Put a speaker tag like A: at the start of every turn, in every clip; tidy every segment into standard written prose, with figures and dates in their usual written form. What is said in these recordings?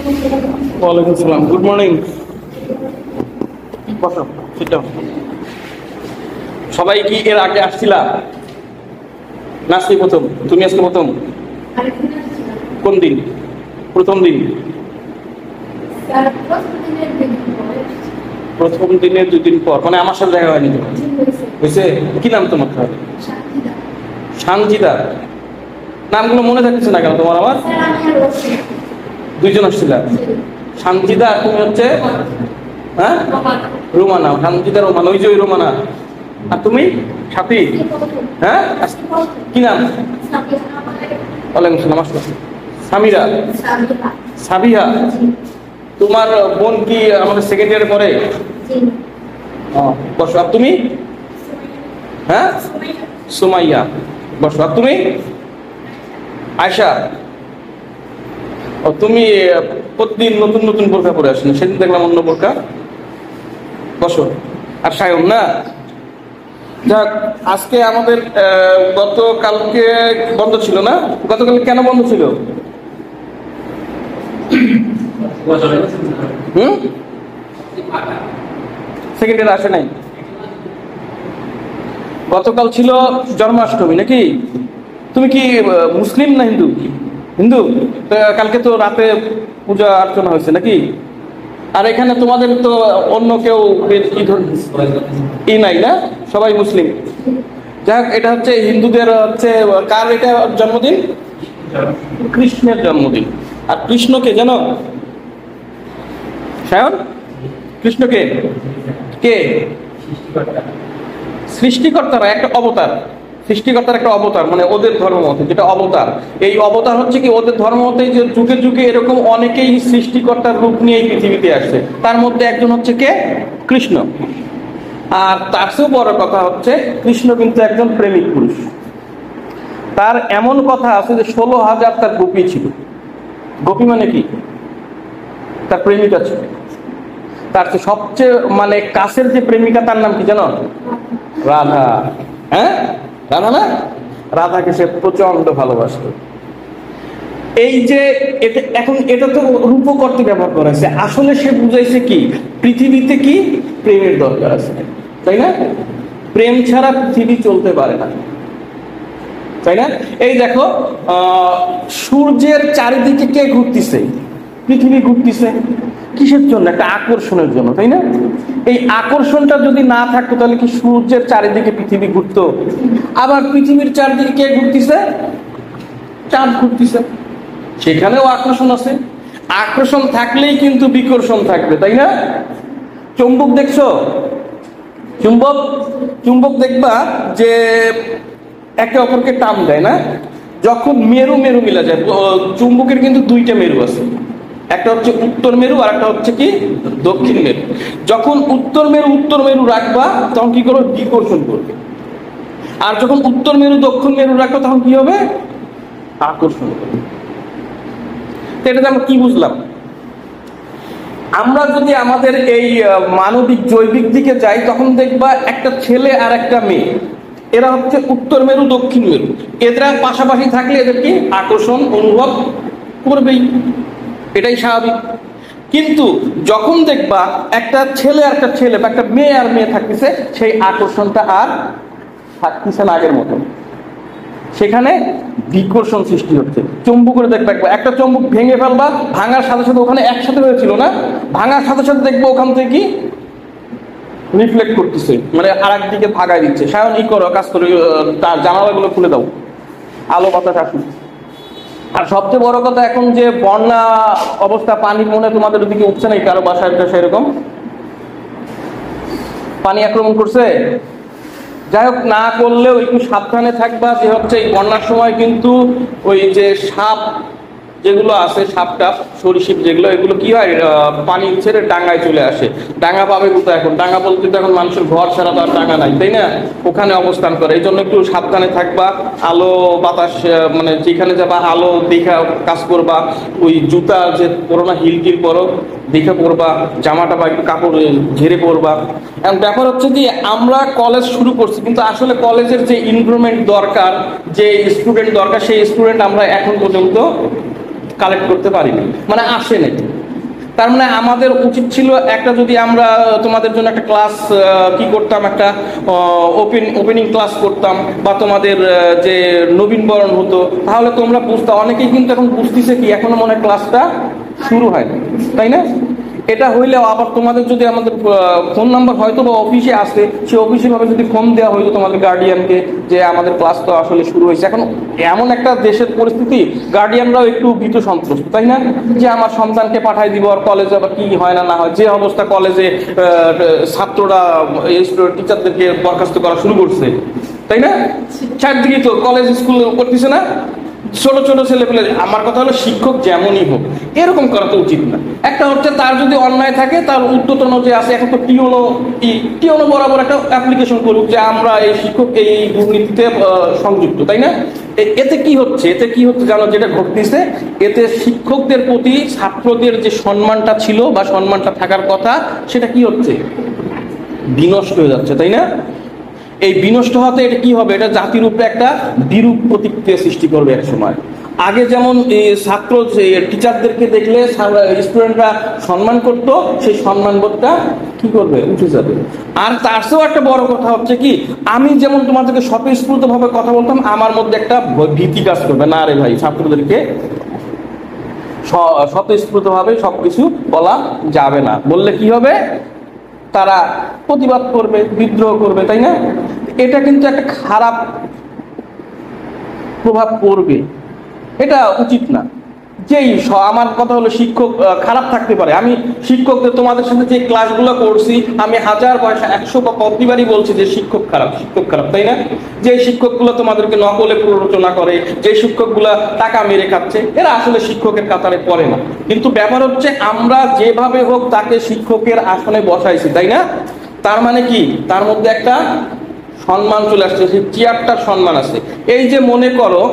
A: ওয়ালাইকুম আসসালাম, good morning. বসো, সিট ডাউন। সবাই কি এর আগে আসছিলা না আজকে প্রথম? তুমি আজকে প্রথম? কোন দিন? প্রথম দিন? প্রথম দিনের 2 দিন পর, মানে আমার সাথে দেখা হয়নি তোমার? হয়েছে। কি নাম তোমার? সানজিদা। নামগুলো মনে থাকতেছে না কেন তোমার? আমার দুইজন আসছিল, সানজিদা। তুমি হচ্ছে হ্যাঁ রোমানা। সানজিদা রোমানা, ওই যে ওই রোমানা। আর তুমি সাথী? হ্যাঁ, কি নাম? ওয়ালাইকুম আসসালাম। আসসালাম। সামিরা, সাবিহা। তোমার বোন কি আমাদের সেকেন্ড ইয়ারে পড়ে? বসো। আর তুমি? হ্যাঁ, সুমাইয়া। বসো। আর তুমি? আয়শা। ও, তুমি প্রতিদিন নতুন নতুন বোরকা পরে আসেন, সেদিন দেখলাম অন্য বোরকা। বসো। আর সায়ন না? যাক, আজকে আমাদের গতকালকে বন্ধ ছিল না? গতকালকে কেন বন্ধ ছিল? সেকেন্ড ইয়ার আসে নাই? গতকাল ছিল জন্মাষ্টমী নাকি? তুমি কি মুসলিম না হিন্দু? হিন্দু। কালকে তো রাতে পূজা অর্চনা হয়েছে নাকি? আর এখানে তোমাদের তো অন্য কেউ ই নাই না, সবাই মুসলিম। যাক, এটা হচ্ছে হিন্দুদের হচ্ছে কার এটা জন্মদিন? কৃষ্ণের জন্মদিন। আর কৃষ্ণকে জানো সায়ন? কৃষ্ণকে কে? সৃষ্টিকর্তারা একটা অবতার। সৃষ্টিকর্তার একটা অবতার, মানে ওদের ধর্ম মতে যেটা অবতার। এই অবতার হচ্ছে কি ওদের ধর্ম মতে যে যুগে যুগে এরকম অনেকেই সৃষ্টিকর্তার রূপ নিয়ে এই পৃথিবীতে আসছে। তার মধ্যে একজন হচ্ছে কে? কৃষ্ণ। আর তার চেয়েও বড় কথা হচ্ছে কৃষ্ণ কিন্তু একজন প্রেমিক পুরুষ। তার এমন কথা আছে যে 16,000 তার গোপী ছিল। গোপী মানে কি? তার প্রেমিকা ছিল। তার সবচেয়ে মানে কাছের যে প্রেমিকা, তার নাম কি জানো? রাধা। হ্যাঁ, রাধা না? রাধাকে সে প্রচন্ড ভালোবাসত। এই যে এটা এখন এটা তো রূপক অর্থে ব্যবহার করা হয়েছে, আসলে সে বুঝাইছে কি পৃথিবীতে কি প্রেমের দরকার আছে, তাই না? প্রেম ছাড়া পৃথিবী চলতে পারে না, তাই না? এই দেখো, সূর্যের চারিদিকে কে ঘুরতেছে? পৃথিবী ঘুরতেছে। কিসের জন্য? একটা আকর্ষণের জন্য, তাই না? এই আকর্ষণটা যদি না থাকতো তাহলে কি সূর্যের চারিদিকে পৃথিবী ঘুরতো? আবার পৃথিবীর চারিদিকে কে ঘুরতেছে? চাঁদ ঘুরতেছে। সেখানেও আকর্ষণ আছে। আকর্ষণ থাকলেই কিন্তু বিকর্ষণ থাকবে, তাই না? চুম্বক দেখছো? চুম্বক, চুম্বক দেখবা যে একে অপরকে টান দেয় না? যখন মেরু মেরু মিলা যায়, চুম্বকের কিন্তু 2টা মেরু আছে, একটা হচ্ছে উত্তর মেরু আর একটা হচ্ছে কি দক্ষিণ মেরু। যখন উত্তর মেরু রাখবা তখন কি করবে? বিকর্ষণ করবে। আর যখন উত্তর মেরু দক্ষিণ মেরু রাখবা তখন কি হবে? আকর্ষণ করবে। এটাতে আমরা কি বুঝলাম? আমরা যদি আমাদের এই মানবিক জৈবিক দিকে যাই তখন দেখবা একটা ছেলে আর একটা মেয়ে, এরা হচ্ছে উত্তর মেরু দক্ষিণ মেরু। এরা পাশাপাশি থাকলে এদের কি আকর্ষণ অনুভব করবেই, এটাই স্বাভাবিক। কিন্তু যখন দেখবা একটা ছেলে আর একটা ছেলে বা একটা মেয়ে আর মেয়ে থাকতেছে, সেই আকর্ষণটা আর থাকতেছে না আগের মতো, সেখানে বিকর্ষণ সৃষ্টি হচ্ছে। চুম্বক করে দেখবে, একটা চুম্বক ভেঙে ফেলবা, ভাঙার সাথে সাথে ওখানে একসাথে হয়েছিল না, ভাঙার সাথে সাথে দেখবো ওখান থেকে কি রিফ্লেক্ট করতেছে, মানে আর একদিকে ভাগায় দিচ্ছে। সায়ন ই করো, কাজ করে, তার জানালাগুলো খুলে দাও, আলো বাতাস আসুন। আর সবচেয়ে বড় কথা, এখন যে বন্যা অবস্থা, পানির মনে তোমাদের ওদিকে উঠছে নাই কারো বাসায় সেরকম? পানি আক্রমণ করছে? যাই হোক, না করলেও একটু সাবধানে থাকবা। যে হচ্ছে এই বন্যার সময় কিন্তু ওই যে সাপ যেগুলো আছে, সাপ টাপ সরীসৃপ যেগুলো, এগুলো কি হয় পানি ছেড়ে ডাঙ্গায় চলে আসে। ডাঙ্গা পাবে কোথায় এখন? ডাঙ্গা বলতে তো এখন মানুষের ঘর ছাড়া তো আর ডাঙ্গা নাই, তাই না? ওখানে অবস্থান করে। এই জন্য একটু সাবধানে থাকবা। আলো বাতাস, মানে যেখানে যাবা আলো দেখা কাজ করবা। ওই জুতা যে পরো না, হিল টিল পরো, দেখে পরবা। জামাটা বা একটু কাপড় ঝেড়ে পরবা। এখন ব্যাপার হচ্ছে যে আমরা কলেজ শুরু করছি, কিন্তু আসলে কলেজের যে ইনভারনমেন্ট দরকার, যে স্টুডেন্ট দরকার, সেই স্টুডেন্ট আমরা এখন পর্যন্ত কালেক্ট করতে পারিনি, মানে আসে নাই। তার মানে আমাদের উচিত ছিল একটা, যদি আমরা তোমাদের জন্য একটা ক্লাস কি করতাম, একটা ওপেনিং ক্লাস করতাম, বা তোমাদের যে নবীনবরণ হতো, তাহলে তোমরা বুঝতে, অনেকেই কিন্তু এখন বুঝতেছে কি এখনো মনে হয় ক্লাসটা শুরু হয়নি, তাই না? এটা হইলেও আবার তোমাদের যদি আমাদের ফোন নাম্বার হয়তো বা অফিসে আসে, সে অফিসে ভাবে যদি ফোন দেওয়া হইতো তোমাদের গার্ডিয়ানকে যে আমাদের ক্লাস তো আসলে শুরু হয়েছে। এখন এমন একটা দেশের পরিস্থিতি, গার্ডিয়ানরাও একটু ভীত সন্ত্রস্ত, তাই না? যে আমার সন্তানকে পাঠাই দিব, আর কলেজে আবার কি হয় না না হয়, যে অবস্থা কলেজে ছাত্ররা টিচারদেরকে বরখাস্ত করা শুরু করছে, তাই না? চারদিকে তো কলেজ স্কুল করতেছে না, ছোট ছোট ছেলে পেলে। আমার কথা হলো শিক্ষক যেমনই হোক এরকম করা তো উচিত না। একটা হচ্ছে তার যদি অন্যায় থাকে, তার উদ্যতন যে আছে, এখন তো টিওনো বরাবর একটা অ্যাপ্লিকেশন করুক যে আমরা এই শিক্ষক এই দুর্নীতিতে সংযুক্ত, তাই না? এতে কি হচ্ছে, জানো যেটা ঘটতেছে, এতে শিক্ষকদের প্রতি ছাত্রদের যে সম্মানটা ছিল বা সম্মানটা থাকার কথা, সেটা কি হচ্ছে, বিনষ্ট হয়ে যাচ্ছে, তাই না? এই বিনষ্ট হতে এটা কি হবে, এটা জাতির উপরে একটা বিরূপ প্রতিক্রিয়া সৃষ্টি করবে এক সময়। আগে যেমন ছাত্র টিচারদেরকে দেখলে স্টুডেন্টরা সম্মান করত, সেই সম্মানবোধটা কি করবে, উঠে যাবে। আর তার চেয়েও একটা বড় কথা হচ্ছে কি, আমি যেমন তোমাদেরকে স্বতঃস্ফূর্ত ভাবে কথা বলতাম, আমার মধ্যে একটা ভীতি কাজ করবে, না রে ভাই, ছাত্রদেরকে স্বতঃস্ফূর্ত ভাবে সবকিছু বলা যাবে না, বললে কি হবে, তারা প্রতিবাদ করবে, বিদ্রোহ করবে, তাই না? এটা কিন্তু একটা খারাপ প্রভাব পড়বে, এটা উচিত না। যেই আমার কথা হলো, শিক্ষক খারাপ থাকতে পারে। আমি শিক্ষকদের তোমাদের সাথে যে ক্লাসগুলো করছি, আমি 1000 পয়সা 100 বা প্রতিবারই বলছি যে শিক্ষক খারাপ, তাই না? যে শিক্ষকগুলো তোমাদেরকে নকলে প্ররোচনা করে, যে শিক্ষকগুলো টাকা মেরে খাচ্ছে, এরা আসলে শিক্ষকের কাতারে পড়ে না। কিন্তু ব্যাপার হচ্ছে, আমরা যেভাবে হোক তাকে শিক্ষকের আসনে বসাইছি, তাই না? তার মানে কি, তার মধ্যে একটা সম্মান চলে আসছে, সেই চেয়ারটার সম্মান আছে। এই যে মনে করো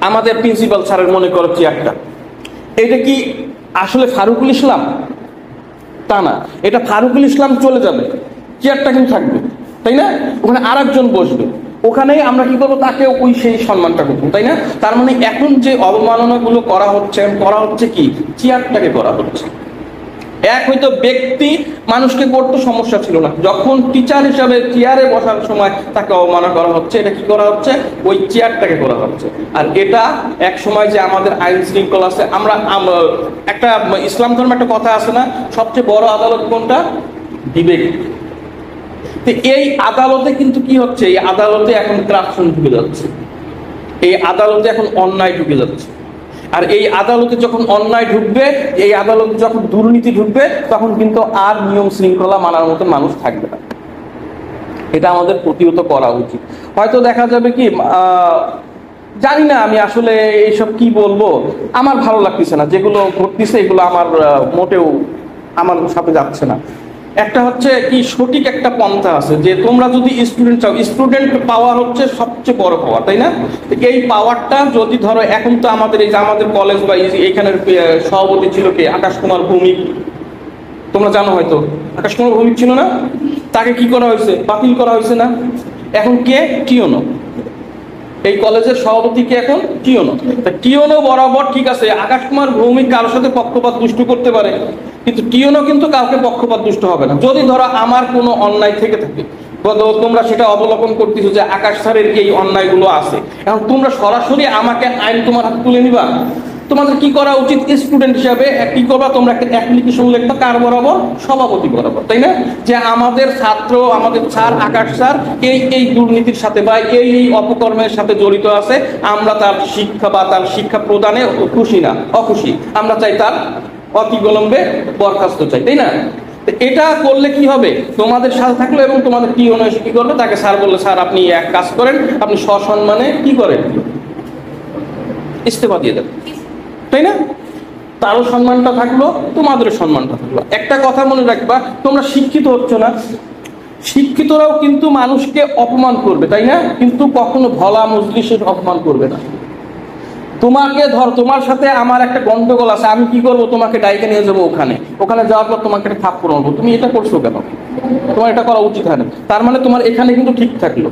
A: আমাদের প্রিন্সিপাল স্যারের মনে করো চেয়ারটা, এটা কি আসলে ফারুকুল ইসলাম? তা না, এটা ফারুকুল ইসলাম চলে যাবে, চেয়ারটা কিন্তু থাকবে, তাই না? ওখানে আরেকজন বসবে, ওখানেই আমরা কি করবো, তাকে ওই সেই সম্মানটা করবো, তাই না? তার মানে এখন যে অবমাননাগুলো করা হচ্ছে কি, চেয়ারটাকে করা হচ্ছে। এক হয়তো ব্যক্তি মানুষকে করতে সমস্যা ছিল না, যখন টিচার হিসাবে চেয়ারে বসার সময় তাকে অবমাননা করা হচ্ছে, এটা কি করা হচ্ছে, ওই চেয়ারটাকে করা হচ্ছে। আর এটা এক সময় যে আমাদের আইন শৃঙ্খলা আছে, আমরা একটা ইসলাম ধর্মে একটা কথা আছে না, সবচেয়ে বড় আদালত কোনটা, বিবেক। তো এই আদালতে কিন্তু কি হচ্ছে, এই আদালতে এখন করাপশন ঢুকে যাচ্ছে, এই আদালতে এখন অন্যায় ঢুকে যাচ্ছে। আর এই আদালতে যখন অন্যায় ঢুকবে, এই আদালতে যখন দুর্নীতি ঢুকবে, তখন কিন্তু আর নিয়ম শৃঙ্খলা মানার মতো মানুষ থাকবে না। এটা আমাদের প্রতিহত করা উচিত। হয়তো দেখা যাবে কি, জানি না, আমি আসলে এইসব কি বলবো, আমার ভালো লাগতেছে না, যেগুলো ঘটতেছে এগুলো আমার মোটেও আমার সাথে যাচ্ছে না। একটা হচ্ছে কি, সঠিক একটা পন্থা আছে যে তোমরা যদি স্টুডেন্ট চাও, স্টুডেন্ট পাওয়ার হচ্ছে সবচেয়ে বড় পাওয়ার, তাই না? এই পাওয়ারটা যদি ধরো, এখন তো আমাদের এই যে আমাদের কলেজ বা এইখানের সভাপতি ছিল কে, আকাশ কুমার ভৌমিক, তোমরা জানো হয়তো, আকাশ কুমার ভৌমিক ছিল না? তাকে কি করা হয়েছে, বাতিল করা হয়েছে না? এখন কে, টিওনো, এই কলেজের সভাপতি কে এখন, টিওনো। টিওনো বরাবর ঠিক আছে, আকাশ কুমার ভৌমিক কারোর সাথে পক্ষপাত দুষ্ট করতে পারে, কিন্তু টিওনো কিন্তু কাউকে পক্ষপাত দুষ্ট হবে না। যদি ধরো আমার কোনো অন্যায় থেকে থাকে, তোমরা সেটা অবলোকন করতেছো যে আকাশ স্যারের এই অন্যায়গুলো আছে, এখন তোমরা সরাসরি আমাকে আইন তোমার হাতে তুলে নিবা। তোমাদের কি করা উচিত, স্টুডেন্ট হিসাবে কি করবা, তোমরা একটা অ্যাপ্লিকেশন লিখবা, কার বরাবর, সভাপতি বরাবর, তাই না? যে আমাদের ছাত্র, আমাদের স্যার আকাশ স্যার এই দুর্নীতির সাথে বা এই অপকর্মের সাথে জড়িত আছে, আমরা তার শিক্ষা বা তার শিক্ষা প্রদানে খুশি না, অখুশি, আমরা চাই তার অতিবিলম্বে বরখাস্ত চাই, তাই না? এটা করলে কি হবে, তোমাদের সাথে থাকলো এবং তোমাদের কি এসে কি করবে, তাকে স্যার বললে, স্যার আপনি এক কাজ করেন, আপনি সসম্মানে কি করেন, ইস্তেফা দিয়ে দেন, তাই না? তারও সম্মানটা থাকলো, তোমাদেরও সম্মানটা থাকলো। একটা কথা মনে রাখবা, তোমরা শিক্ষিত হচ্ছ না, শিক্ষিতরাও কিন্তু মানুষকে অপমান করবে, তাই না? কিন্তু কখনো ভলা মজলিসের অপমান করবে না। তোমাকে ধর, তোমার সাথে আমার একটা গন্ডগোল আছে, আমি কি করবো, তোমাকে ডাইকে নিয়ে যাবো, ওখানে যাওয়ার পর তোমাকে একটা থাপ্পড় মারবো, তুমি এটা করছো কেন, তোমার এটা করা উচিত হয় না। তার মানে তোমার এখানে কিন্তু ঠিক থাকলো।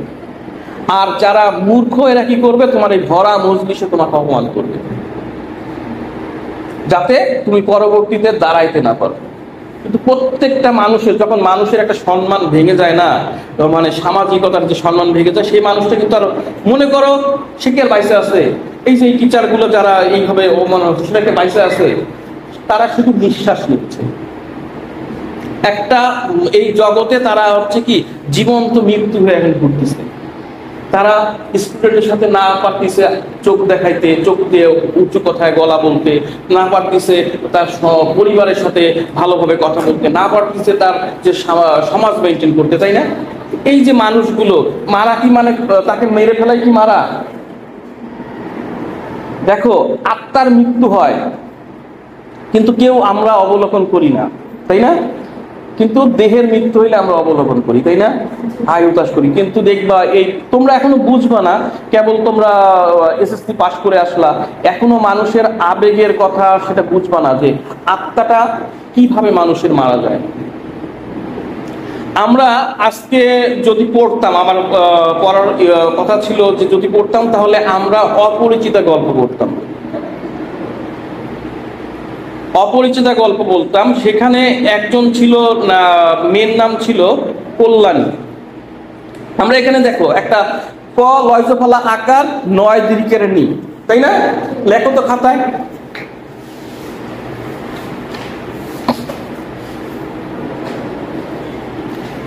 A: আর যারা মূর্খ, এরা কি করবে, তোমার এই ভরা মজলিসে তোমাকে অপমান করবে। যাতে তুমি পরবর্তীতে দাঁড়াইতে না পারো। কিন্তু প্রত্যেকটা মানুষের যখন মানুষের একটা সম্মান ভেঙে যায় না, মানে সামাজিকতার যে সম্মান ভেঙে যায়, সেই মানুষটা কিন্তু আর মনে করো সে কি আর বাইসে আছে? এই যে টিচার গুলো যারা এইভাবে সেটাকে বাইসে আছে, তারা শুধু নিঃশ্বাস নিচ্ছে একটা এই জগতে, তারা হচ্ছে কি জীবন্ত মৃত্যু হয়ে এখন ঘুরতেছে। তারা স্টুডেন্টের সাথে না পারতেছে চোখ দেখাইতে, চোখ দিয়ে উঁচু কথায় গলা বলতে, না পারতেছে তার পরিবারের সাথে ভালোভাবে কথা বলতে, না পারতেছে তার যে সমাজ মেনটেন করতে, তাই না? এই যে মানুষগুলো মারা কি মানে তাকে মেরে ফেলাই কি মারা? দেখো আত্মার মৃত্যু হয় কিন্তু কেউ আমরা অবলোকন করি না, তাই না? কিন্তু দেহের মৃত্যু হইলে আমরা অবলোকন করি, তাই না? হাই উতাস করি। কিন্তু দেখবা এই তোমরা এখনো বুঝবা না, কেবল তোমরা এসএসসি পাস করে আসলা, এখনো মানুষের আবেগের কথা সেটা বুঝবা না যে আত্মাটা কিভাবে মানুষের মারা যায়। আমরা আজকে যদি পড়তাম, আমার পড়ার কথা ছিল যে যদি পড়তাম তাহলে আমরা অপরিচিতা গল্প পড়তাম, অপরিচিতা গল্প বলতাম। সেখানে একজন ছিল, মেয়ের নাম ছিল কল্যাণী। আমরা এখানে দেখো একটা ক লয়জফলা আকার 9 দীর্ঘের নি, তাই না? লেখো তো খাতায়।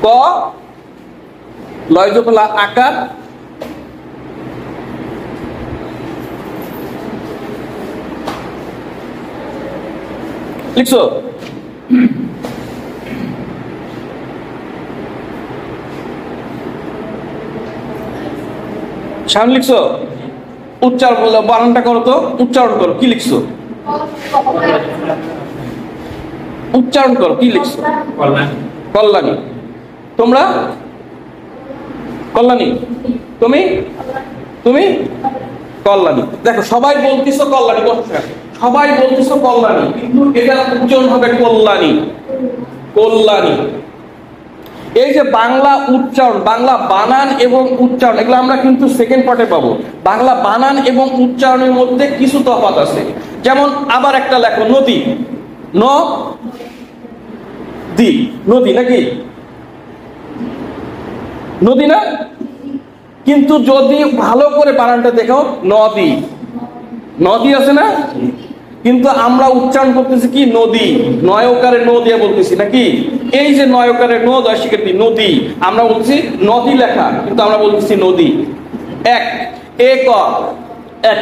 A: ক লয়জফলা আকার লিখছো? সামনে লিখছো? উচ্চারণ বানানটা করো তো, উচ্চারণ করো, কি লিখছো? উচ্চারণ করো, কি লিখছো? কল্যাণী। তোমরা? কল্যাণী। তুমি? তুমি কল্যাণী। দেখো সবাই বলতেছো কল্যাণী, সবাই বলতেছো কল্যাণী, কিন্তু এটা উচ্চারণ হবে কল্যাণী, কল্যাণী। এই যে বাংলা উচ্চারণ, বাংলা বানান এবং উচ্চারণ, এগুলো আমরা কিন্তু সেকেন্ড পার্টে পাবো। বাংলা বানান এবং উচ্চারণের মধ্যে কিছু তফাৎ আছে। যেমন আবার একটা লেখো, নদী, ন দি, নদী নাকি? নদী না? কিন্তু যদি ভালো করে বানানটা দেখো, নদী, নদী আছে না? কিন্তু আমরা উচ্চারণ করতেছি কি? নদী। নয়কারে ন দিয়ে বলতেছি নাকি? এই যে নয়কারে ন দয় শিক্ষার্থী, নদী, আমরা বলছি নদী লেখা, কিন্তু আমরা বলতেছি নদী। এক এক এক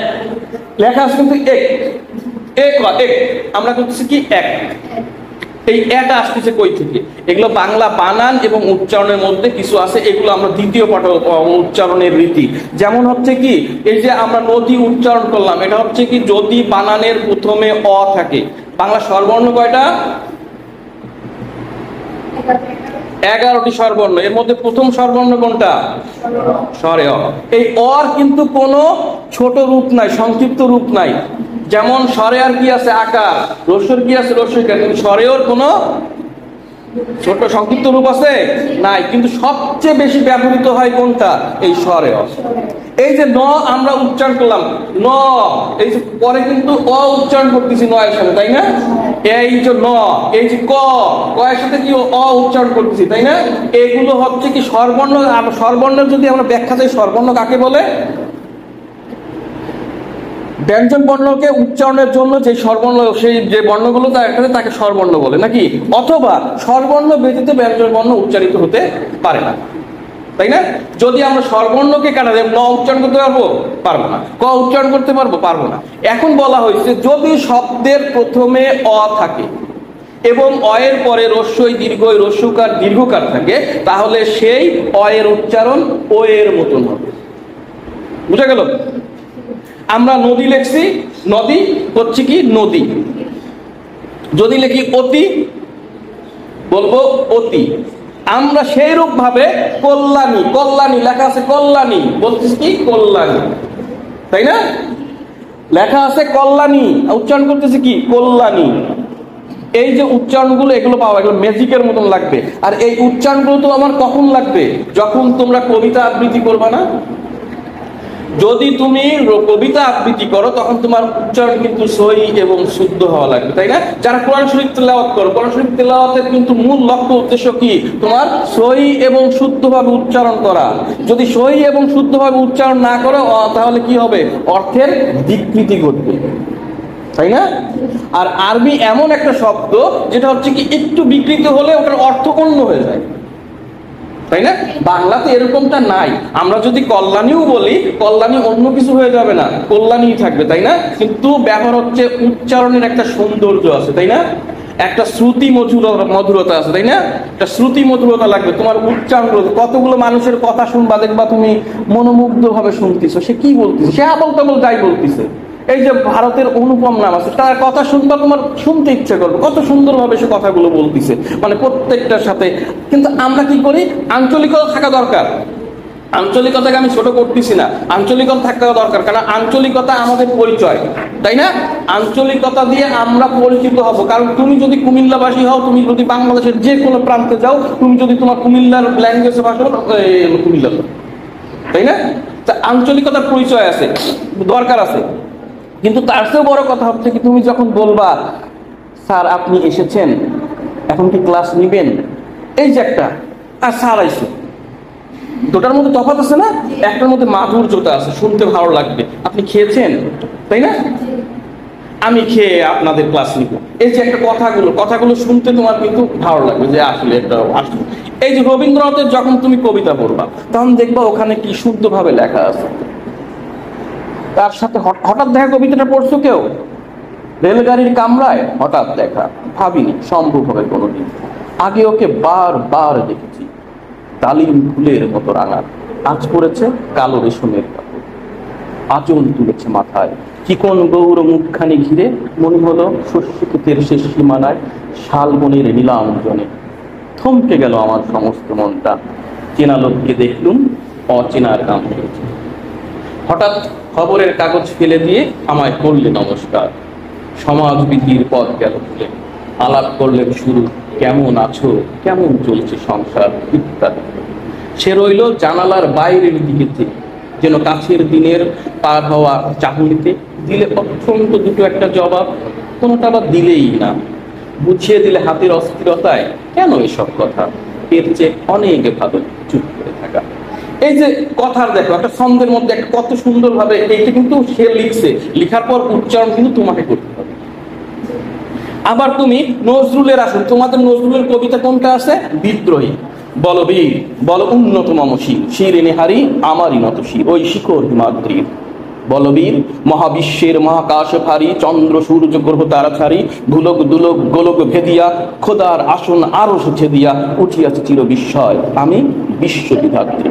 A: লেখা আছে কিন্তু এক এক এক, আমরা করতেছি কি? এক। এই এটা আসতেছে কই থেকে? এগুলো বাংলা বানান এবং উচ্চারণের মধ্যে কিছু আছে, এগুলো আমরা দ্বিতীয় পাঠ উচ্চারণের রীতি। যেমন হচ্ছে কি, এই যে আমরা নদী উচ্চারণ করলাম, এটা হচ্ছে কি যদি বানানের প্রথমে অ থাকে। বাংলা স্বরবর্ণ কয়টা? 11টি স্বরবর্ণ। এর মধ্যে প্রথম স্বরবর্ণ কোনটা? স্বরে অ। এই অর কিন্তু কোনো ছোট রূপ নাই, সংক্ষিপ্ত রূপ নাই। যেমন স্বরে আর কি আছে? আকার। রস্যর কি আছে? রস্যইকার। কিন্তু স্বরের কোনো ছোট সংক্ষিপ্ত রূপ আছে? নাই। কিন্তু সবচেয়ে বেশি ব্যবহৃত হয় কোনটা? এই স্বরে অ। এই যে ন আমরা উচ্চারণ করলাম, ন, এই যে পরে কিন্তু অ উচ্চারণ করতেছি ন এর সাথে, তাই না? এই যে ন, এই যে ক, ক এর সাথে কি অ উচ্চারণ করতেছি, তাই না? এগুলো হচ্ছে কি স্বরবর্ণ। স্বরবর্ণের যদি আমরা ব্যাখ্যা দেই, স্বরবর্ণ কাকে বলে? ব্যঞ্জন বর্ণকে উচ্চারণের জন্য যে স্বরবর্ণ, সেই যে বর্ণগুলো তাকে স্বরবর্ণ বলে নাকি? অথবা স্বরবর্ণ ব্যতীত ব্যঞ্জন বর্ণ উচ্চারিত হতে পারে না, তাই না? যদি আমরা স্বরবর্ণকে কাটা দেব, ন উচ্চারণ করতে পারবো? পারবো না। ক উচ্চারণ করতে পারবো? পারবো না। এখন বলা হয়েছে যদি শব্দের প্রথমে অ থাকে এবং অ এর পরে রস্যই দীর্ঘই রস্যকার দীর্ঘকার থাকে, তাহলে সেই অ এর উচ্চারণ ও এর মতন হবে। বুঝা গেল? আমরা নদী লেখছি, নদী হচ্ছে কি? নদী। যদি লিখি অতি, বলবো অতি। আমরা সেই রূপ ভাবে কল্যাণী, কল্যাণী লেখা আছে কল্যাণী, বলছিস কি? কল্যাণী, তাই না? লেখা আছে কল্যাণী, উচ্চারণ করতেছি কি? কল্যাণী। এই যে উচ্চারণগুলো, এগুলো পাওয়া, এগুলো ম্যাজিকের মতন লাগবে। আর এই উচ্চারণগুলো তো আমার কখন লাগবে? যখন তোমরা কবিতা আবৃত্তি করবা না, যদি তুমি কবিতা আবৃত্তি করো তখন তোমার উচ্চারণ কিন্তু সহি এবং শুদ্ধ হওয়া লাগবে, তাই না? যারা কোরআন শরীফ তেলাওয়াত করো, কোরআন শরীফ তেলাওয়াতের কিন্তু মূল লক্ষ্য উদ্দেশ্য কি? তোমার সহি এবং শুদ্ধভাবে উচ্চারণ করা। যদি সহি এবং শুদ্ধভাবে উচ্চারণ না করো তাহলে কি হবে? অর্থের বিকৃতি ঘটবে, তাই না? আর আরবি এমন একটা শব্দ যেটা হচ্ছে কি একটু বিকৃত হলে ওটার অর্থ অন্য হয়ে যায়, তাই না? বাংলাতে এরকমটা নাই। আমরা যদি কল্যাণীও বলি, কল্যাণী অন্য কিছু হয়ে যাবে না, কল্যাণী থাকবে, তাই না? কিন্তু ব্যাপার হচ্ছে উচ্চারণের একটা সৌন্দর্য আছে, তাই না? একটা শ্রুতি মধুরতা আছে, তাই না? একটা শ্রুতি মধুরতা লাগবে তোমার উচ্চারণ। কতগুলো মানুষের কথা শুনবা, দেখবা তুমি মনোমুগ্ধ ভাবে শুনতেছো, সে কি বলতেছে, সে আবল তাবল যাই বলতেছে। এই যে ভারতের অনুপম নাম আছে, তার কথা শুনবা তোমার শুনতে ইচ্ছে করবে, কত সুন্দরভাবে সে কথাগুলো বলতেছে, মানে প্রত্যেকটার সাথে। কিন্তু আমরা কি করি? আঞ্চলিকতা থাকা দরকার। আঞ্চলিকতাকে আমি ছোট করতেছি না, আঞ্চলিকতা থাকা দরকার, কারণ আঞ্চলিকতা আমাদের পরিচয়, তাই না? আঞ্চলিকতা দিয়ে আমরা পরিচিত হব। কারণ তুমি যদি কুমিল্লাবাসী হও, তুমি যদি বাংলাদেশের যে কোনো প্রান্তে যাও, তুমি যদি তোমার কুমিল্লার ল্যাঙ্গুয়েজে ভাষা বলো, কুমিল্লা, তাই না? তা আঞ্চলিকতার পরিচয় আছে, দরকার আছে। কিন্তু তার চেয়েও বড় কথা হচ্ছে কি, তুমি যখন বলবা স্যার আপনি এসেছেন, এখন কি ক্লাস নিবেন, এই যে একটা, আর স্যার আইসে, দুটার মধ্যে তফাৎ আছে না? একটার মধ্যে মাধুর্যতা আছে, শুনতে ভালো লাগবে। আপনি খেয়েছেন, তাই না? আমি খেয়ে আপনাদের ক্লাস নিব, এই যে একটা কথাগুলো শুনতে তোমার কিন্তু ভালো লাগবে, যে আসলে একটা আসলে। এই যে রবীন্দ্রনাথের যখন তুমি কবিতা পড়বা, তখন দেখবা ওখানে কি শুদ্ধভাবে লেখা আছে। তার সাথে হঠাৎ দেখা কবিতাটা পড়ছো কেউ? রেলগাড়ির কামরায় হঠাৎ দেখা, ভাবিনি সম্ভব হবে কোনোদিন। আগে ওকে বার দেখেছি, ডালিম ফুলের মতো রাঙা, আজ পড়েছে কালো রেশমের কাপড়, আঁচল তুলেছে মাথায়, চিকন গৌর মুখখানি ঘিরে, মনে হলো শস্য ক্ষেতের শেষ সীমানায় শালবনের নীলাঞ্জনে। থমকে গেল আমার সমস্ত মনটা, চেনা লোককে দেখলুম অচেনার গান করেছে। হঠাৎ খবরের কাগজ ফেলে দিয়ে আমায় করলে নমস্কার, সমাজবিধির পথ গেল খুলে, আলাপ করলেন শুরু, কেমন আছো, কেমন চলছে সংসার ইত্যাদি। সে রইল জানালার বাইরের দিকে, যেন কাছের দিনের পার হওয়া চাহনিতে, দিলে অত্যন্ত দুটো একটা জবাব, কোনোটা আবার দিলেই না, বুঝিয়ে দিলে হাতের অস্থিরতায় কেন এসব কথা, এর চেয়ে অনেক ভালো চুপ করে থাকা। এই যে কথার দেখো একটা ছন্দের মধ্যে একটা কত সুন্দর ভাবে, এইটা কিন্তু সে লিখছে, লিখার পর উচ্চারণ কিন্তু তোমাকে করতে হবে। আবার তুমি নজরুলের আসুন, তোমাদের নজরুলের কবিতা কোনটা আছে? বিদ্রোহী। বল বীর, বল উন্নতম শির, শির এনে হারি আমারই নত শির, ওই শিখর হিমাদ্রির। বলবীর মহাবিশ্বের মহাকাশ ভারী, চন্দ্র সূর্য গ্রহ তারা ছাড়ি, ধুলক দুলক গোলক ভেদিয়া, খোদার আসন আরো ছেদিয়া, উঠিয়াছে চির বিস্ময় আমি বিশ্ববিধাত্রী।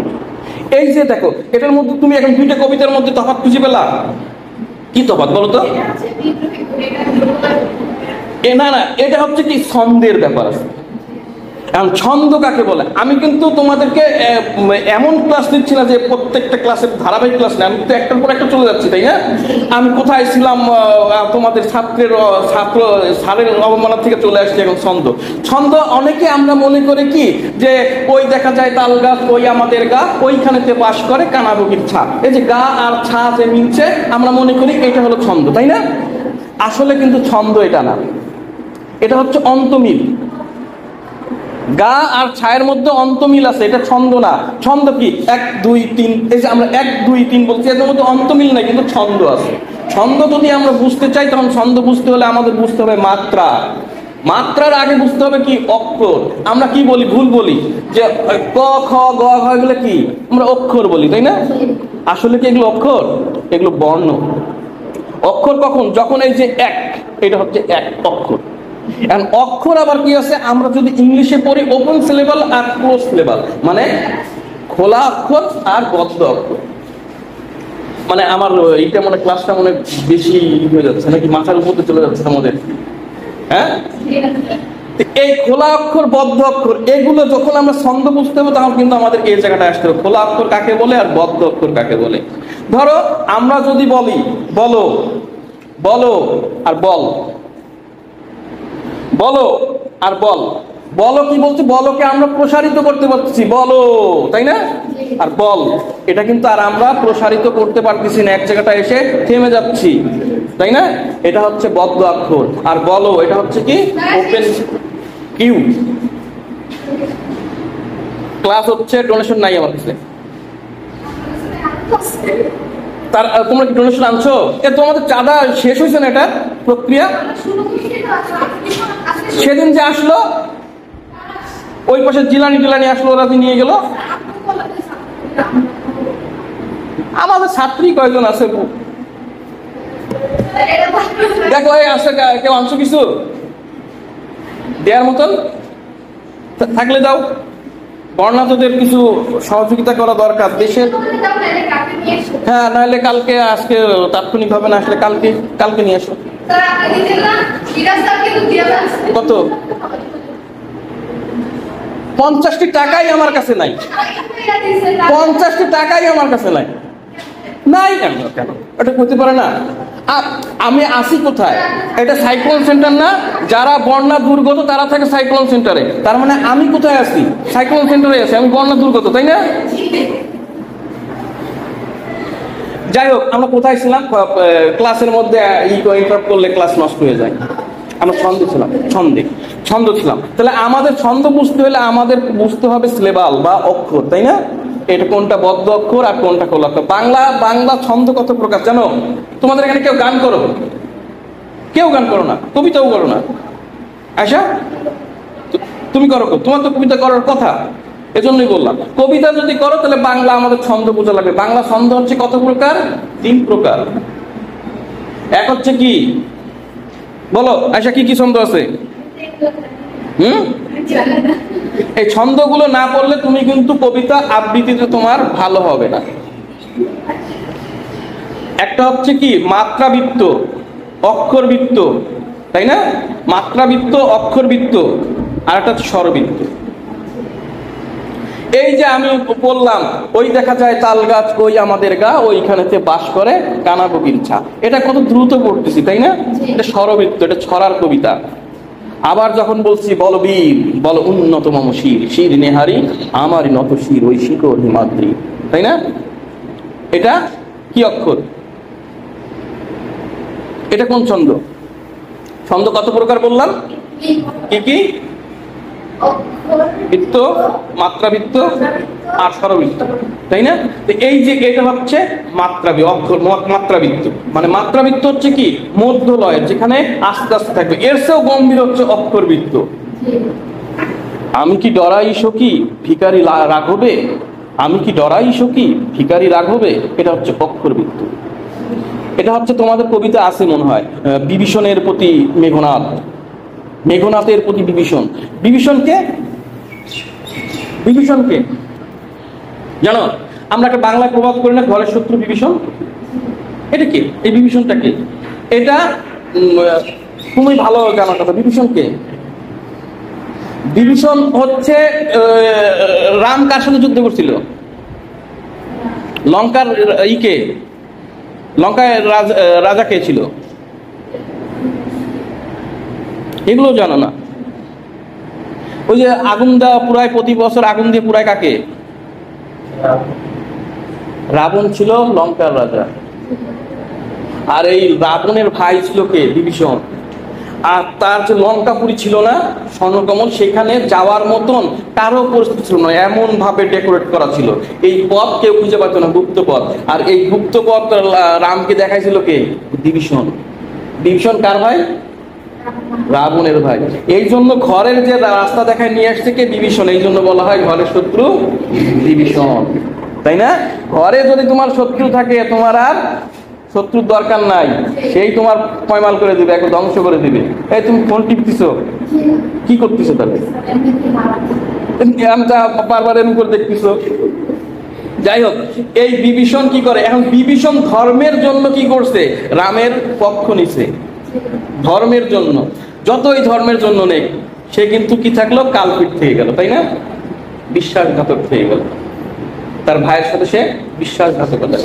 A: এই যে দেখো, এটার মধ্যে তুমি এখন দুইটা কবিতার মধ্যে তফাৎ খুঁজে পেলা। কি তফাৎ বলো তো? না, এটা হচ্ছে কি ছন্দের ব্যাপার আছে। এখন ছন্দ কাকে বলে? আমি কিন্তু তোমাদেরকে এমন ক্লাস দিচ্ছি না যে প্রত্যেকটা ক্লাসের ধারাবাহিক ক্লাস নেই, আমি কিন্তু একটার পর একটা চলে যাচ্ছি, তাই না? আমি কোথায় ছিলাম? তোমাদের স্যারের অবমাননা থেকে চলে আসছে এখন ছন্দ। অনেকে আমরা মনে করি কি যে ওই দেখা যায় তাল গাছ, ওই আমাদের গা, ওইখানেতে বাস করে কানাবগির ছা, এই যে গা আর ছা যে মিলছে, আমরা মনে করি এটা হলো ছন্দ, তাই না? আসলে কিন্তু ছন্দ এটা না, এটা হচ্ছে অন্তমিল। গা আর ছায়ের মধ্যে অন্তমিল আছে, এটা ছন্দ না। ছন্দ কি? 1 2 3, এই যে আমরা 1 2 3 বলছি, এর মধ্যে অন্তমিল নাই, কিন্তু ছন্দ আছে। ছন্দ যদি আমরা বুঝতে চাই, তখন ছন্দ বুঝতে হলে আমাদের বুঝতে হবে মাত্রা। মাত্রার আগে বুঝতে হবে কি? অক্ষর। আমরা কি বলি? ভুল বলি যে ক খ গ ঘ এগুলো কি আমরা অক্ষর বলি, তাই না? আসলে কি এগুলো অক্ষর? এগুলো বর্ণ। অক্ষর কখন? যখন এই যে এক, এটা হচ্ছে এক অক্ষর। অক্ষর আবার কি আছে? আমরা যদি ইংলিশে পড়ি ওপেন সিলেবাল আর ক্লোজ সিলেবাল, মানে খোলা অক্ষর আর বদ্ধ অক্ষর। মানে আমার এইটা মনে ক্লাসটা মনে বেশি হয়ে যাচ্ছে নাকি, মাথার উপর চলে যাচ্ছে আমাদের? হ্যাঁ, এই খোলা অক্ষর বদ্ধ অক্ষর এগুলো যখন আমরা ছন্দ বুঝতে হবে, তখন কিন্তু আমাদের এই জায়গাটা আসতে হবে, খোলা অক্ষর কাকে বলে আর বদ্ধ অক্ষর কাকে বলে। ধরো আমরা যদি বলি বলো, বলো আর বল, বলো আর বল, বলো কি বলছি, বলকে আমরা প্রসারিত করতে পারছি, বলো, তাই না? আর বল, এটা কিন্তু আর আমরা প্রসারিত করতে পারতেছি না, এক জায়গাটা এসে থেমে যাচ্ছি, তাই না? এটা হচ্ছে বদ্ধ অক্ষর। আর বলো, এটা হচ্ছে কি ওপেন কিউ। ক্লাস হচ্ছে, ডোনেশন নাই আমার কাছে। তার তোমরা কি ডোনেশন আনছো? তোমাদের চাঁদা শেষ হয়েছে না? এটা প্রক্রিয়া সেদিন যে আসলো, ওই পাশে জিলানি আসলো, ওরা নিয়ে গেল। আমাদের ছাত্রী কয়জন আছে দেখো, এই আছে কেউ আনছো কিছু দেওয়ার মতন? থাকলে দাও। বর্ণাঢ্যদের কিছু সহযোগিতা করা দরকার দেশের। হ্যাঁ, নাহলে কালকে, আজকে তাৎক্ষণিক ভাবে না আসলে কালকে নিয়ে আসো। কত? 50টি টাকাই আমার কাছে নাই। 50টি টাকাই আমার কাছে নাই। নাই কেন? এটা করতে পারে না। আমি আসি কোথায়? এটা সাইক্লোন সেন্টার না? যারা বন্যা দুর্গত তারা থাকে সাইক্লোন সেন্টারে। তার মানে আমি কোথায় আছি? সাইক্লোন সেন্টারে আছি, আমি বন্যা দুর্গত, তাই না? যাই হোক, আমরা কোথায় ছিলাম? ক্লাসের মধ্যে ইন্টারাপ্ট করলে ক্লাস নষ্ট হয়ে যায়। আমরা ছন্দ ছিলাম। তাহলে আমাদের ছন্দ বুঝতে হলে আমাদের বুঝতে হবে সিলেবাল বা অক্ষর, তাই না? এটা কোনটা বদ্ধ অক্ষর আর কোনটা খোলা অক্ষর। বাংলা ছন্দ কত প্রকার জানো? তোমাদের এখানে কেউ গান করো? কেউ গান করো না, কবিতাও করো না। আচ্ছা, তুমি করো? তোমার তো কবিতা করার কথা, এজন্যই বললাম। কবিতা যদি করো তাহলে বাংলা আমাদের ছন্দ বোঝা লাগবে। বাংলা ছন্দ হচ্ছে কত প্রকার? 3 প্রকার। এক হচ্ছে কি বলো আচ্ছা, কি কি ছন্দ আছে? এই ছন্দগুলো না পড়লে তুমি কিন্তু কবিতা আবৃত্তিতে তোমার ভালো হবে না। একটা হচ্ছে কি মাত্রাবৃত্ত, অক্ষরবৃত্ত, তাই না? মাত্রাবৃত্ত, অক্ষরবৃত্ত, আর একটা হচ্ছে স্বরবৃত্ত। এই যে আমি বললাম, ওই দেখা যায় তাল গাছ কই আমাদের গা, ওইখানেতে বাস করে কানা কোকিল ছা। এটা কত দ্রুত পড়তেছি, তাই না? এটা স্বরবৃত্ত, এটা ছড়ার কবিতা। আবার যখন বলছি বলো বীর, বলো উন্নত মম শির, শির নেহারি আমারই নত শির, ওই শিকর হিমাদ্রি, তাই না? এটা কি অক্ষর? এটা কোন ছন্দ? ছন্দ কত প্রকার বললাম? কি কি? বৃত্ত, মাত্রাবৃত্ত আর স্বরবৃত্ত, তাই না? এই যে এটা হচ্ছে মাত্রাবৃত্ত। মানে মাত্রাবৃত্ত হচ্ছে কি মধ্য লয়, যেখানে আস্তে আস্তে থাকবে। এর চেয়েও গম্ভীর হচ্ছে অক্ষরবৃত্ত। আমি কি ডরাই সখী ভিখারি রাঘবে, আমি কি ডরাই সখী ভিখারি রাঘবে, এটা হচ্ছে অক্ষরবৃত্ত। এটা হচ্ছে তোমাদের কবিতা আছে মনে হয়, বিভীষণের প্রতি মেঘনাদ, মেঘনাথের প্রতি বিভীষণ। বিভীষণকে জানো? আমরা একটা বাংলায় প্রবাদ করি না, ঘরের শত্রু বিভীষণ। এটা কি? এই বিভীষণটা কি? এটা তুমি ভালো জানার কথা। বিভীষণকে, বিভীষণ হচ্ছে রাম কার সাথে যুদ্ধ করছিল? লঙ্কার লঙ্কায় রাজা কে ছিল? এগুলো জানো না? ওই যে আগুন দেওয়া পুরায়, প্রতি বছর আগুন দিয়ে পুরায় কাকে? রাবণ ছিল লঙ্কার রাজা। আর এই রাবণের ভাই ছিল কে? বিভীষণ। আর তার যে লঙ্কাপুরী ছিল না স্বর্ণকমল, সেখানে যাওয়ার মতন কারো পরিস্থিতি ছিল না, এমন ভাবে ডেকোরেট করা ছিল। এই পথ কেউ খুঁজে পাচ্ছ না, গুপ্ত পথ। আর এই গুপ্ত পথ রামকে দেখাইছিল কে? বিভীষণ। বিভীষণ কার ভাই? রাবণের ভাই। এই জন্য ঘরের যে রাস্তা দেখায় নিয়ে আসছে কে? বিভীষণ। এই জন্য বলা হয় ঘরের শত্রু বিভীষণ, তাই না? ঘরে যদি তোমার শত্রু থাকে, তোমার আর শত্রুর দরকার নাই, সেই তোমার পয়মাল করে দিবে, একদম ধ্বংস করে দিবে। এই তুমি ফোন টিপতেছো, কি করতেছো? তাহলে বারবার এরকম করে দেখতেছো। যাই হোক, এই বিভীষণ কি করে এখন? বিভীষণ ধর্মের জন্য কি করছে? রামের পক্ষ নিছে ধর্মের জন্য। যতই ধর্মের জন্য নেই, সে কিন্তু কি থাকলো? কালপিট থেকে গেল, তাই না? বিশ্বাসঘাতক থেকে গেল। তার ভাইয়ের সাথে সে বিশ্বাসঘাতকতা,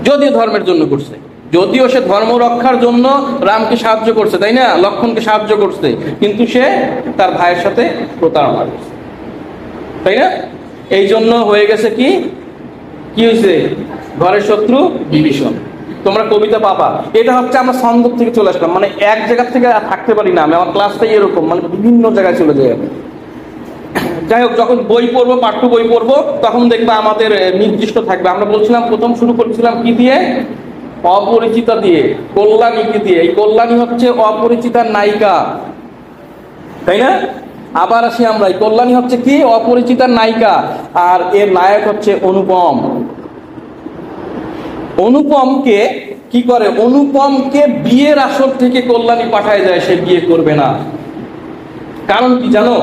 A: যদিও ধর্মের জন্য করছে। যদিও সে ধর্ম রক্ষার জন্য রামকে সাহায্য করছে, তাই না, লক্ষ্মণকে সাহায্য করছে, কিন্তু সে তার ভাইয়ের সাথে প্রতারণা করছে, তাই না? এই জন্য হয়ে গেছে কি কি হয়েছে, ঘরের শত্রু বিভীষণ। তোমরা কবিতা পাবা, এটা হচ্ছে আমরা ছন্দ থেকে চলে আসলাম, মানে এক জায়গা থেকে থাকতে পারি না আমি, আমার ক্লাসটাই এরকম, মানে বিভিন্ন জায়গায় চলে যায়। যাই হোক, যখন বই পড়বো, পাঠ্য বই পড়বো, তখন দেখবা আমাদের নির্দিষ্ট থাকবে। আমরা বলছিলাম প্রথম শুরু করেছিলাম কি দিয়ে, অপরিচিতা দিয়ে, কল্যাণীকে দিয়ে। এই কল্যাণী হচ্ছে অপরিচিতার নায়িকা, তাই না? আবার আসি আমরা, এই কল্যাণী হচ্ছে কি, অপরিচিতার নায়িকা, আর এর নায়ক হচ্ছে অনুপম। অনুপমকে কি করে, অনুপমকে বিয়ের আসর থেকে কল্যাণী পাঠায় যায়, সে বিয়ে করবে না। কারণ কি জানো,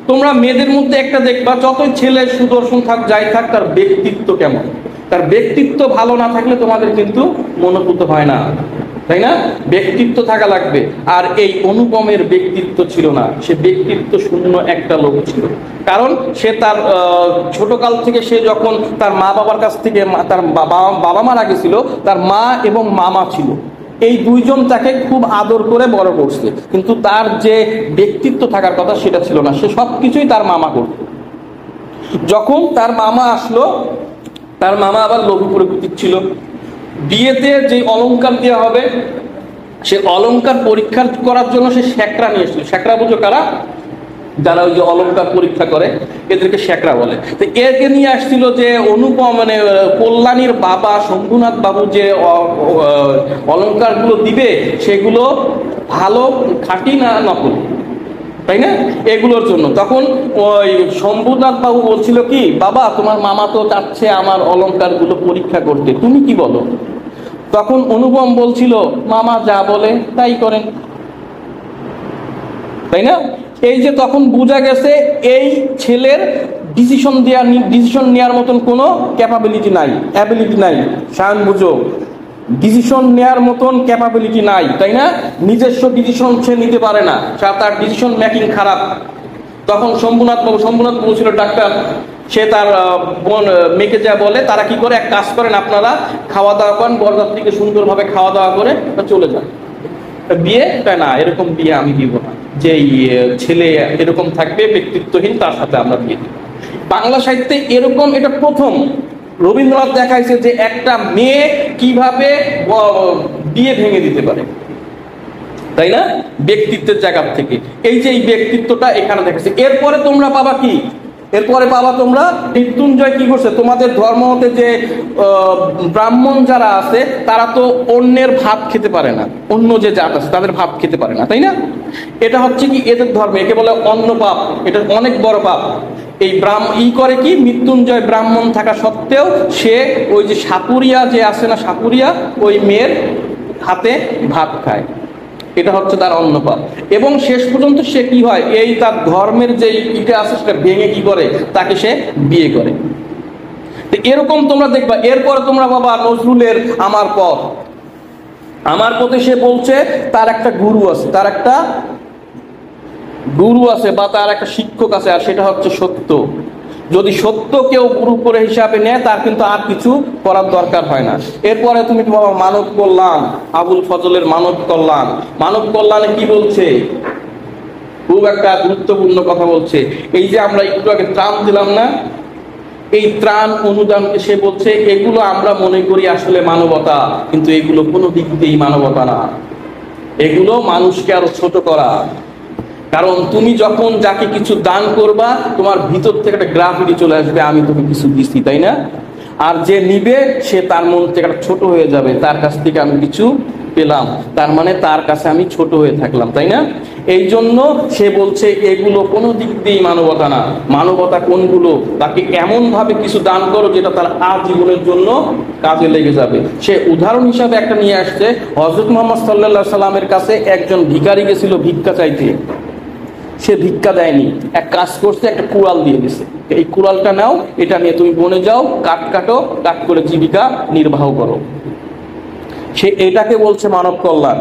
A: তোমরা মেয়েদের মধ্যে একটা দেখবা, যতই ছেলে সুদর্শন থাক যাই থাক, তার ব্যক্তিত্ব কেমন, তার ব্যক্তিত্ব ভালো না থাকলে তোমাদের কিন্তু মনোভূত হয় না, তাই না? ব্যক্তিত্ব থাকা লাগবে। আর এই অনুপমের ব্যক্তিত্ব ছিল না, সে ব্যক্তিত্ব শূন্য একটা লোক ছিল। কারণ সে তার ছোটকাল থেকে, সে যখন তার মা বাবার কাছ থেকে, তার বাবা মারা গেছিল, তার মা এবং মামা ছিল, এই দুইজন তাকে খুব আদর করে বড় করছে, কিন্তু তার যে ব্যক্তিত্ব থাকার কথা সেটা ছিল না, সে সবকিছুই তার মামা করত। যখন তার মামা আসলো, তার মামা আবার লোভী প্রকৃতির ছিল। বিয়েতে যে অলংকার দেওয়া হবে, সে অলংকার পরীক্ষা করার জন্য সে শ্যাকরা নিয়ে এসেছিল। শ্যাকরা বুঝো কারা? যারা ওই যে অলংকার পরীক্ষা করে, এদেরকে শ্যাকরা বলে। তো একে নিয়ে আসছিল যে অনুপম, মানে কল্যাণীর বাবা শম্ভুনাথ বাবু যে অলংকারগুলো দিবে, সেগুলো ভালো, খাঁটি না নকল, তাই না, এগুলোর জন্য। তখন ওই শম্ভুনাথ বাবু বলছিল কি, বাবা তোমার মামা তো চাচ্ছে আমার অলংকারগুলো পরীক্ষা করতে, তুমি কি বলো? তখন অনুপম বলছিল, মামা যা বলে তাই করেন, তাই না? এই যে তখন বোঝা গেছে এই ছেলের ডিসিশন নেওয়ার মতন কোনো ক্যাপাবিলিটি নাই, অ্যাবিলিটি নাই। সায়ন বুঝো, ডিসিশন নেওয়ার মতন ক্যাপাবিলিটি নাই, তাই না? নিজস্ব ডিসিশন সে নিতে পারে না, তার ডিসিশন মেকিং খারাপ। তখন শম্ভুনাথ বাবু ছিল ডাক্তার, সে তার মেয়েকে যা বলে, তারা কি করে, এক কাজ করেন আপনারা, খাওয়া দাওয়া করেন, বরযাত্রীকে সুন্দরভাবে খাওয়া দাওয়া করে চলে যান। বিয়ে না, এরকম বিয়ে আমি দিব না, যে ছেলে এরকম থাকবে ব্যক্তিত্বহীন, তার সাথে আমরা বিয়ে দিব। বাংলা সাহিত্যে এরকম এটা প্রথম রবীন্দ্রনাথ দেখাইছে যে একটা মেয়ে কিভাবে বিয়ে ভেঙে দিতে পারে, তাই না, ব্যক্তিত্বের জায়গা থেকে। এই যে এই ব্যক্তিত্বটা এখানে দেখাচ্ছে। এরপরে তোমরা পাবা কি, এরপরে পাবা তোমরা মৃত্যুঞ্জয় কি করছে, তোমাদের ধর্ম হতে যে ব্রাহ্মণ যারা আছে, তারা তো অন্যের ভাত খেতে পারে না, অন্য যে জাত আছে তাদের ভাত খেতে পারে না, তাই না? এটা হচ্ছে কি এদের ধর্মে, একে বলে অন্য পাপ, এটা অনেক বড় পাপ। এই করে কি, মৃত্যুঞ্জয় ব্রাহ্মণ থাকা সত্ত্বেও সে ওই যে সাপুরিয়া যে আছে না, সাপুরিয়া, ওই মেয়ের হাতে ভাত খায়, এটা হচ্ছে তার অন্য পাপ। এবং শেষ পর্যন্ত সে কি হয়, এই তার ধর্মের যে ইটা আছে সেটা ভেঙে কি করে, তাকে সে বিয়ে করে। তো এরকম তোমরা দেখবা। এরপরে তোমরা বাবা নজরুলের আমার পথ, আমার পথে সে বলছে তার একটা গুরু আছে, তার একটা গুরু আছে বা তার একটা শিক্ষক আছে, আর সেটা হচ্ছে সত্য। যদি সত্য কেউ গুরু করে হিসাবে নেয়, তার কিন্তু আর কিছু করার দরকার হয় না। এরপরে তুমি বাবা মানব কল্যাণ, আবুল ফজলের মানব কল্যাণ। মানব কল্যাণে কি বলছে, খুব একটা গুরুত্বপূর্ণ কথা বলছে। এই যে আমরা একটু আগে ত্রাণ দিলাম না, এই ত্রাণ অনুদানকে সে বলছে এগুলো আমরা মনে করি আসলে মানবতা, কিন্তু এগুলো কোনো দিক দিয়েই মানবতা না, এগুলো মানুষকে আরো ছোট করা। কারণ তুমি যখন যাকে কিছু দান করবা, তোমার ভিতর থেকে একটা গ্রাফিটি চলে আসবে, আমি তোকে কিছু দিচ্ছি, তাই না? আর যে নিবে সে তার মন থেকে একটা ছোট হয়ে যাবে, তার কাছ থেকে আমি কিছু পেলাম, তার মানে তার কাছে আমি ছোট হয়ে থাকলাম, তাই না? এই জন্য সে বলছে এগুলো কোনো দিক দিয়েই মানবতা না। মানবতা কোনগুলো, তাকে এমন ভাবে কিছু দান করো যেটা তার আজীবনের জন্য কাজে লেগে যাবে। সে উদাহরণ হিসাবে একটা নিয়ে আসছে, হযরত মুহাম্মদ সাল্লাল্লাহু সাল্লামের কাছে একজন ভিখারি গেছিল ভিক্ষা চাইতে, সে ভিক্ষা দেয়নি, এক কাজ করছে, একটা কুড়াল দিয়ে দিছে, এই কুড়ালটা নাও, এটা নিয়ে তুমি বনে যাও, কাঠ কাটো, কাঠ করে জীবিকা নির্বাহ করো। সে এটাকে বলছে মানব কল্যাণ।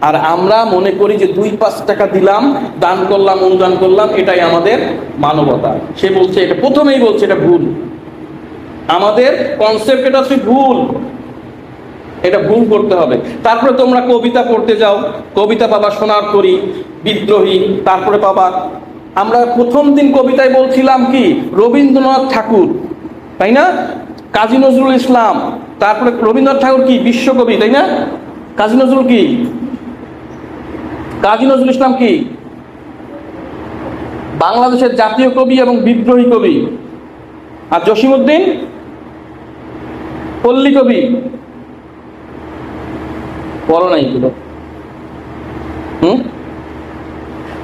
A: আর আমরা মনে করি যে 2-5 টাকা দিলাম, দান করলাম, অনুদান করলাম, এটাই আমাদের মানবতা। সে বলছে, এটা প্রথমেই বলছে এটা ভুল, আমাদের কনসেপ্ট এটা হচ্ছে ভুল। এটা ভুল করতে হবে। তারপরে তোমরা কবিতা পড়তে যাও, কবিতা পাবা সোনার তরী, বিদ্রোহী, তারপরে পাবা, আমরা প্রথম দিন কবিতায় বলছিলাম কি রবীন্দ্রনাথ ঠাকুর, তাই না, কাজী নজরুল ইসলাম, তারপরে রবীন্দ্রনাথ ঠাকুর কি বিশ্বকবি, তাই না, কাজী নজরুল কি, কাজী নজরুল ইসলাম কি বাংলাদেশের জাতীয় কবি এবং বিদ্রোহী কবি, আর জসিমউদ্দিন পল্লী কবি। পড়ো নাই এগুলো?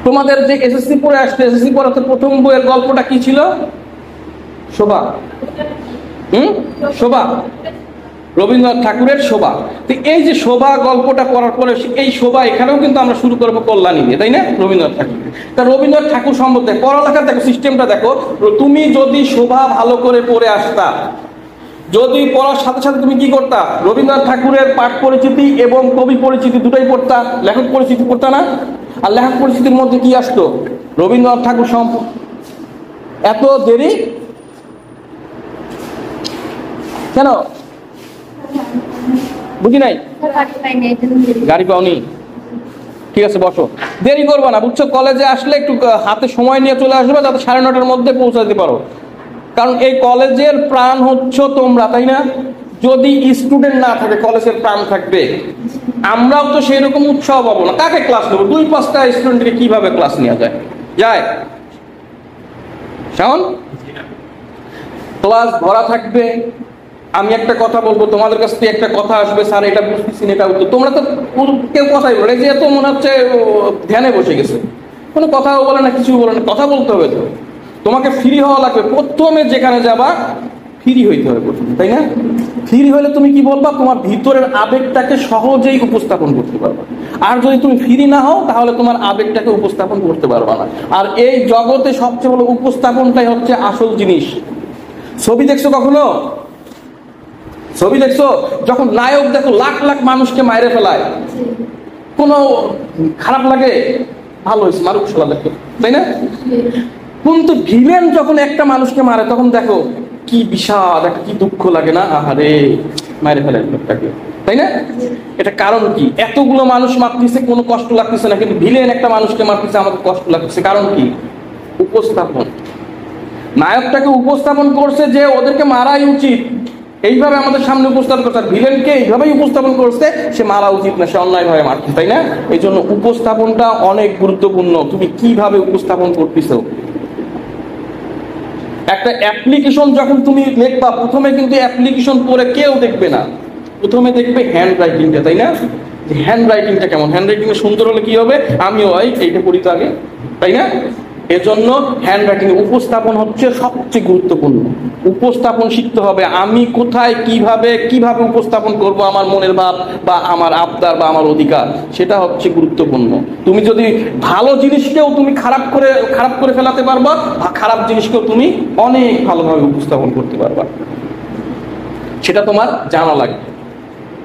A: তোমাদের যে এসএসসি পড়ে আসছে, এসএসসি পড়াতে প্রথম বইয়ের গল্পটা কি ছিল? শোভা। শোভা, রবীন্দ্রনাথ ঠাকুরের শোভা। তো এই যে শোভা গল্পটা পড়ার পরে এই শোভা এখানেও কিন্তু আমরা শুরু করবো কল্যাণী দিয়ে, তাই না, রবীন্দ্রনাথ ঠাকুর। তা রবীন্দ্রনাথ ঠাকুর সম্বন্ধে পড়ালেখার দেখো সিস্টেমটা দেখো, তুমি যদি শোভা ভালো করে পড়ে আসতা, যদি পড়ার সাথে সাথে তুমি কি করতা, রবীন্দ্রনাথ ঠাকুরের পাঠ পরিচিতি এবং কবি পরিচিতি দুটোই পড়তা, লেখক পরিচিতি পড়তা না? আর লেখক পরিচিতির মধ্যে কি আসতো? রবীন্দ্রনাথ ঠাকুর এত দেরি কেন? বুঝি নাই, গাড়ি পাওনি? ঠিক আছে বসো, দেরি করবা না, বুঝছো? কলেজে আসলে একটু হাতে সময় নিয়ে চলে আসবে, যাতে 9:30-র মধ্যে পৌঁছাতে পারো। কারণ এই কলেজের প্রাণ হচ্ছে তোমরা, তাই না? যদি স্টুডেন্ট না থাকে কলেজের প্রাণ থাকবে, আমরাও তো সেই রকম উৎসাহ পাবো না। কাকে ক্লাস নেবো? 2-5টা স্টুডেন্টকে কিভাবে ক্লাস নেওয়া যায়? যায়? শাওন, ক্লাস ভরা থাকবে। আমি একটা কথা বলবো, তোমাদের কাছ থেকে একটা কথা আসবে, স্যার এটা বুঝতেছি না, এটা উত্তর। তোমরা তো কেউ কথাই বলে, যে তো মনে হচ্ছে ধ্যানে বসে গেছে, কোনো কথাও বলে না, কিছু বলে না। কথা বলতে হবে তো, তোমাকে ফ্রি হওয়া লাগবে। প্রথমে যেখানে যাবা ফ্রি হইতে হবে প্রথমে, তাই না? ফ্রি হলে তুমি কি বলবা? তোমার ভিতরের আবেগটাকে সহজেই উপস্থাপন করতে পারবা। আর যদি তুমি ফ্রি না হও তাহলে তোমার আবেগটাকে উপস্থাপন করতে পারবা না। আর এই জগতে সবচেয়ে বড় উপস্থাপনটাই হচ্ছে আসল জিনিস। ছবি দেখছো কখনো? ছবি দেখছো? যখন নায়ক দেখো লাখ লাখ মানুষকে মাইরে ফেলায়, কোনো খারাপ লাগে? ভালো হয়েছে, মারুক শালা, দেখো, তাই না? কিন্তু ভিলেন যখন একটা মানুষকে মারে তখন দেখো কি বিষাদ, একটা কি দুঃখ লাগে না? আহারে, মাইরে ফেলে লোকটাকে, তাই না? এটা কারণ কি? এতগুলো মানুষ মারতেছে, কোনো কষ্ট লাগতেছে না, কিন্তু ভিলেন একটা মানুষকে মারতেছে, আমাদের কষ্ট লাগতেছে। কারণ কি? উপস্থাপন। নায়কটাকে উপস্থাপন করছে যে ওদেরকে মারাই উচিত, এইভাবে আমাদের সামনে উপস্থাপন করছে। ভিলেনকে এইভাবেই উপস্থাপন করছে, সে মারা উচিত না, সে অন্যায়ভাবে মারছে, তাই না? এই জন্য উপস্থাপনটা অনেক গুরুত্বপূর্ণ। তুমি কিভাবে উপস্থাপন করতেছো? একটা অ্যাপ্লিকেশন যখন তুমি লিখবা, প্রথমে কিন্তু অ্যাপ্লিকেশন পড়ে কেউ দেখবে না, প্রথমে দেখবে হ্যান্ড রাইটিংটা, তাই না? যে হ্যান্ড রাইটিংটা কেমন, হ্যান্ড রাইটিংটা সুন্দর হলে কি হবে? আমিও এইটা পড়ি তো আগে, তাই না? এজন্য হ্যান্ড রাইটিং উপস্থাপন হচ্ছে সবচেয়ে গুরুত্বপূর্ণ। উপস্থাপন শিখতে হবে। আমি কোথায় কিভাবে উপস্থাপন করব আমার মনের ভাব বা আমার আবদার বা আমার অধিকার, সেটা হচ্ছে গুরুত্বপূর্ণ। তুমি যদি ভালো জিনিসকেও তুমি খারাপ করে ফেলাতে পারবা, খারাপ জিনিসকেও তুমি অনেক ভালোভাবে উপস্থাপন করতে পারবা, সেটা তোমার জানা লাগবে।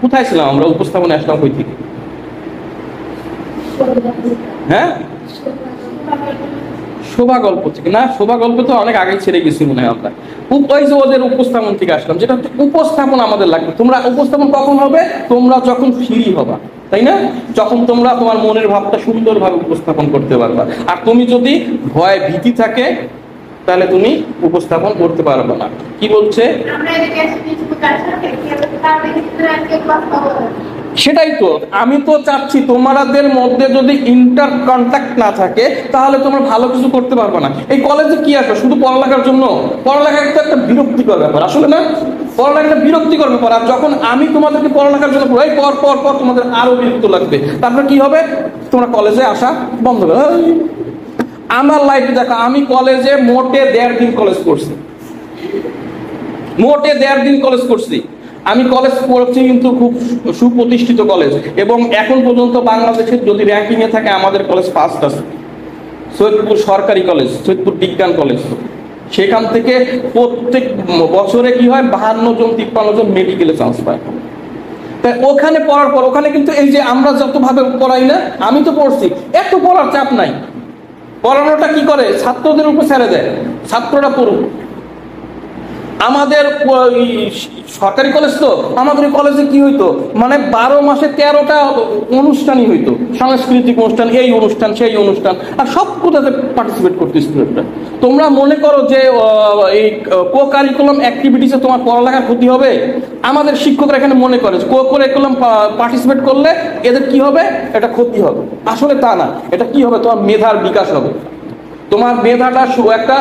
A: কোথায় ছিলাম আমরা? উপস্থাপনে আসলাম কই থেকে? হ্যাঁ, শোভা গল্প থেকে না? শোভা গল্প তো অনেক আগে ছেড়ে গেছি মনে হয় আমরা। ওই যে ওদের উপস্থাপন থেকে আসলাম, যেটা হচ্ছে উপস্থাপন আমাদের লাগবে। তোমরা উপস্থাপন কখন হবে? তোমরা যখন ফ্রি হবা, তাই না? যখন তোমরা তোমার মনের ভাবটা সুন্দরভাবে উপস্থাপন করতে পারবা। আর তুমি যদি ভয় ভীতি থাকে তাহলে তুমি উপস্থাপন করতে পারবে না। কি বলছে? সেটাই তো আমি তো চাচ্ছি, তোমাদের মধ্যে যদি ইন্টার কন্ট্যাক্ট না থাকে তাহলে তোমরা ভালো কিছু করতে পারবে না। এই কলেজে কি আসবে? শুধু পড়ালেখার জন্য? পড়ালেখা তো একটা বিরক্তিকর ব্যাপার, আসলে না? পড়ালেখাটা বিরক্তিকর ব্যাপার। আর যখন আমি তোমাদেরকে পড়ালেখার জন্য পড়াই, পর তোমাদের আরো বিরক্ত লাগবে। তারপর কি হবে? তোমরা কলেজে আসা বন্ধ করে। আমার লাইফে দেখো, আমি কলেজে মোটে 1.5 দিন কলেজ করছি, মোটে 1.5 দিন কলেজ করছি। আমি কলেজ পড়ছি কিন্তু খুব সুপ্রতিষ্ঠিত কলেজ, এবং এখন পর্যন্ত বাংলাদেশের যদি র্যাঙ্কিং এ থাকে আমাদের কলেজ ফার্স্ট আছে। সৈয়দপুর সরকারি কলেজ, সৈয়দপুর বিজ্ঞান কলেজ। সেখান থেকে প্রত্যেক বছরে কি হয়, 52 জন 53 জন মেডিকেলে চান্স পায়। তাই ওখানে পড়ার পর, ওখানে কিন্তু এই যে আমরা যতভাবে পড়াই না, আমি তো পড়ছি, এত পড়ার চাপ নাই। পড়ানোটা কি করে? ছাত্রদের উপর ছেড়ে দেয়, ছাত্ররা পড়ুক। আমাদের সরকারি কলেজ তো, আমাদের কলেজে কি হইতো, মানে 12 মাসে 13টা অনুষ্ঠানই হইতো, সাংস্কৃতিক অনুষ্ঠান, এই অনুষ্ঠান সেই অনুষ্ঠান, আর সব কোথাতে পার্টিসিপেট করতো স্টুডেন্টরা। তোমরা মনে করো যে এই কো কারিকুলাম অ্যাক্টিভিটিসে তোমার পড়ালেখার ক্ষতি হবে? আমাদের শিক্ষকরা এখানে মনে করে কো কারিকুলাম পার্টিসিপেট করলে এদের কি হবে, এটা ক্ষতি হবে। আসলে তা না, এটা কি হবে, তোমার মেধার বিকাশ হবে। তোমার মেধাটা একটা,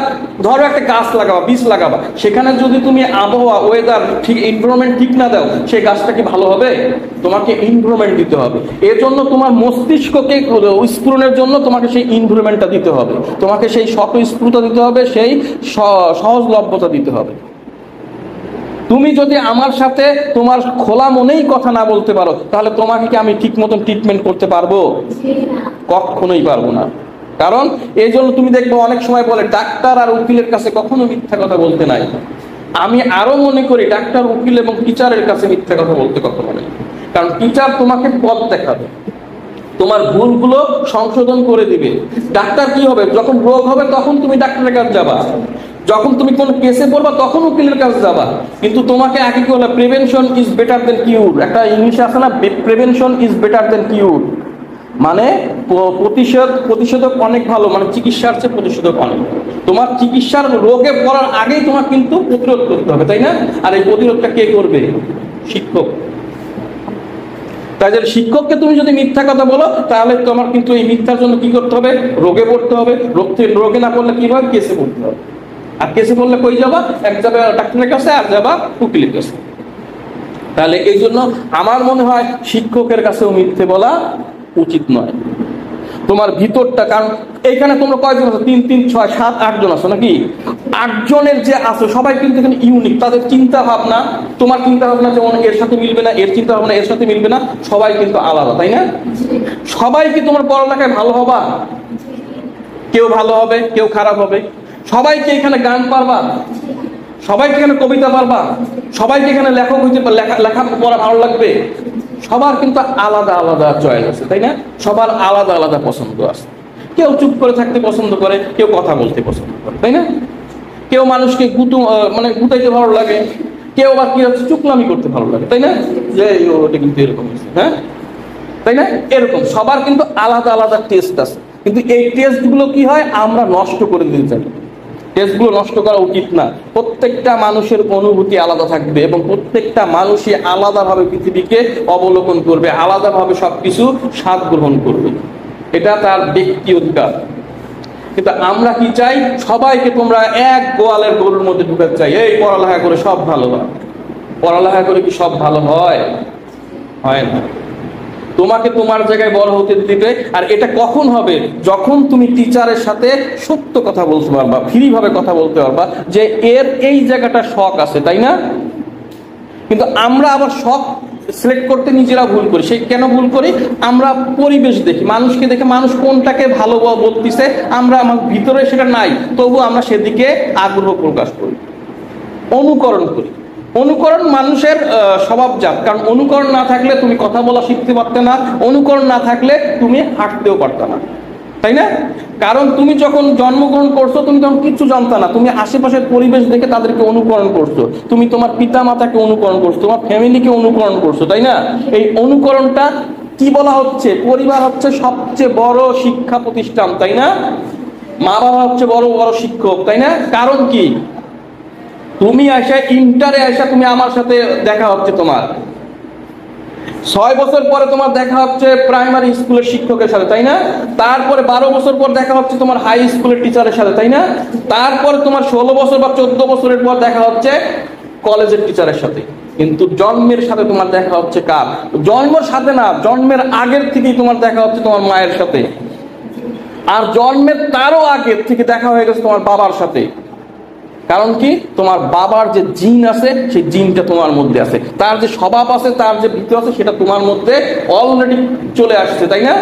A: ধরো একটা গাছ লাগাবা, বীজ লাগাবা, সেখানে যদি তুমি আবহাওয়া, ওয়েদার ঠিক, এনভায়রনমেন্ট ঠিক না দাও, সেই গাছটা কি ভালো হবে? তোমাকে এনভায়রনমেন্ট দিতে হবে। এর জন্য তোমার মস্তিষ্ককে স্ফুরণের জন্য তোমাকে সেই এনভায়রনমেন্টটা দিতে হবে, তোমাকে সেই স্বতঃস্ফূর্ততা দিতে হবে, সেই সহজলভ্যতা দিতে হবে। তুমি যদি আমার সাথে তোমার খোলা মনেই কথা না বলতে পারো, তাহলে তোমাকে কি আমি ঠিক মতন ট্রিটমেন্ট করতে পারবো? কখনোই পারবো না। কারণ এই জন্য তুমি দেখবো অনেক সময় বলে ডাক্তার আর উকিলের কাছে কখনো মিথ্যা কথা বলতে নাই। আমি আরো মনে করি ডাক্তার, উকিল এবং টিচারের কাছে মিথ্যা কথা বলতে কখনো নাই। কারণ টিচার তোমাকে পথ দেখাবে, তোমার ভুলগুলো সংশোধন করে দিবে। ডাক্তার কি হবে, যখন রোগ হবে তখন তুমি ডাক্তারের কাছে যাবা, যখন তুমি কোন কেসে পড়বা তখন উকিলের কাছে যাবা। কিন্তু তোমাকে আগে কি বলে, প্রিভেনশন ইজ বেটার দেন কিউর। একটা ইংলিশে আছে না, প্রিভেনশন ইজ বেটার দেন কিউর, মানে প্রতিষেধক অনেক ভালো, মানে চিকিৎসার চেয়ে প্রতিষেধক অনেক। তোমার চিকিৎসার রোগে পড়ার আগেই তোমার কিন্তু প্রতিরোধ করতে হবে, তাই না? আর এই প্রতিরোধটা কে করবে? শিক্ষক। তাই যদি শিক্ষককে তুমি যদি মিথ্যা কথা বলো, তাহলে তোমার কিন্তু এই মিথ্যার জন্য কি করতে হবে, রোগে পড়তে হবে। রোগে না পড়লে কি হবে, কেসে পড়তে হবে। আর কেসে পড়লে কই যাবা, এক যাবে ডাক্তারের কাছে, আর যাবা উকিলের কাছে। তাহলে এই জন্য আমার মনে হয় শিক্ষকের কাছেও মিথ্যে বলা উচিত নয়। তোমার ভিতরটা, কারণ এইখানে তোমরা কয়জন আছো, 3 3 6 7 8 জন আছো নাকি? 8 জনের যে আছো সবাই কিন্তু এখানে ইউনিক। তাদের চিন্তা ভাবনা, তোমার চিন্তা ভাবনা যেমন এর সাথে মিলবে না, এর চিন্তা ভাবনা এর সাথে মিলবে না, সবাই কিন্তু আলাদা, তাই না? সবাই কি তোমার পড়ালেখায় ভালো হবা? কেউ ভালো হবে, কেউ খারাপ হবে। সবাইকে এখানে গান পারবা, সবাইকে এখানে কবিতা পারবা, সবাইকে এখানে লেখক হইতে লেখা পড়া ভালো লাগবে। সবার কিন্তু আলাদা আলাদা চয়েস আছে, তাই না? সবার আলাদা আলাদা পছন্দ আছে। কেউ চুপ করে থাকতে পছন্দ করে, কেউ কথা বলতে পছন্দ করে, তাই না? কেউ মানুষকে গুতাইতে ভালো লাগে, কেউ আবার কি হচ্ছে চুকলামি করতে ভালো লাগে, তাই না? যে ওটা কিন্তু এরকম হচ্ছে, হ্যাঁ, তাই না? এরকম সবার কিন্তু আলাদা আলাদা টেস্ট আছে। কিন্তু এই টেস্ট গুলো কি হয়, আমরা নষ্ট করে দিতে চাই। টেস্টগুলো নষ্ট করা উচিত না। প্রত্যেকটা মানুষের অনুভূতি আলাদা থাকবে এবং প্রত্যেকটা মানুষই আলাদাভাবে পৃথিবীকে অবলোকন করবে, আলাদাভাবে সবকিছু স্বাদ গ্রহণ করবে। এটা তার ব্যক্তি অধিকার। কিন্তু আমরা কি চাই, সবাইকে তোমরা এক গোয়ালের গরুর মধ্যে ঢুকাতে চাই। এই পড়ালেখা করে সব ভালো হয়। পড়ালেখা করে কি সব ভালো হয়? হয় না। তোমাকে তোমার জায়গায় বড় হতে দিবে। আর এটা কখন হবে, যখন তুমি টিচারের সাথে সত্য কথা বলতে পারবা, ফ্রি ভাবে কথা বলতে পারবা যে এর এই জায়গাটা শখ আছে, তাই না? কিন্তু আমরা আবার শখ সিলেক্ট করতে নিজেরা ভুল করি। সেই কেন ভুল করি, আমরা পরিবেশ দেখি, মানুষকে দেখে, মানুষ কোনটাকে ভালো বলতেছে, আমরা আমার ভিতরে সেটা নাই, তবু আমরা সেদিকে আগ্রহ প্রকাশ করি, অনুকরণ করি। অনুকরণ মানুষের স্বভাবজাত। কারণ অনুকরণ না থাকলে তুমি কথা বলা শিখতে পারতে না, অনুকরণ না থাকলে তুমি হাঁটতেও পারতে না, তাই না? কারণ তুমি যখন জন্মগ্রহণ করছো, তুমি তখন কিচ্ছু জানতে না, তুমি আশেপাশের পরিবেশ দেখে তাদেরকে অনুকরণ করছো, তুমি তোমার পিতা মাতাকে অনুকরণ করছো, তোমার ফ্যামিলিকে অনুকরণ করছো, তাই না? এই অনুকরণটা কি বলা হচ্ছে, পরিবার হচ্ছে সবচেয়ে বড় শিক্ষা প্রতিষ্ঠান, তাই না? মা বাবা হচ্ছে বড় বড় শিক্ষক, তাই না? কারণ কি, তুমি আসা ইন্টারে আসা, তুমি আমার সাথে দেখা হচ্ছে তোমার 6 বছর পরে, তোমার দেখা হচ্ছে প্রাইমারি স্কুলের শিক্ষকের সাথে, তাই না? তারপরে 12 বছর পর দেখা হচ্ছে তোমার হাই স্কুলের টিচারের সাথে, তাই না? তারপরে তোমার 16 বছর বা 14 বছরের পর দেখা হচ্ছে কলেজের টিচারের সাথে। কিন্তু জন্মের সাথে তোমার দেখা হচ্ছে কার? জন্মের সাথে না, জন্মের আগের থেকেই তোমার দেখা হচ্ছে তোমার মায়ের সাথে। আর জন্মের তারও আগের থেকে দেখা হয়ে গেছে তোমার বাবার সাথে। কারণ কি, তোমার বাবার যে জিন আছে, সেই জিনটা তোমার মধ্যে আছে, তার যে স্বভাব আছে, তার যে ভিতর আছে, সেটা তোমার মধ্যে অলরেডি চলে আসছে, তাই না?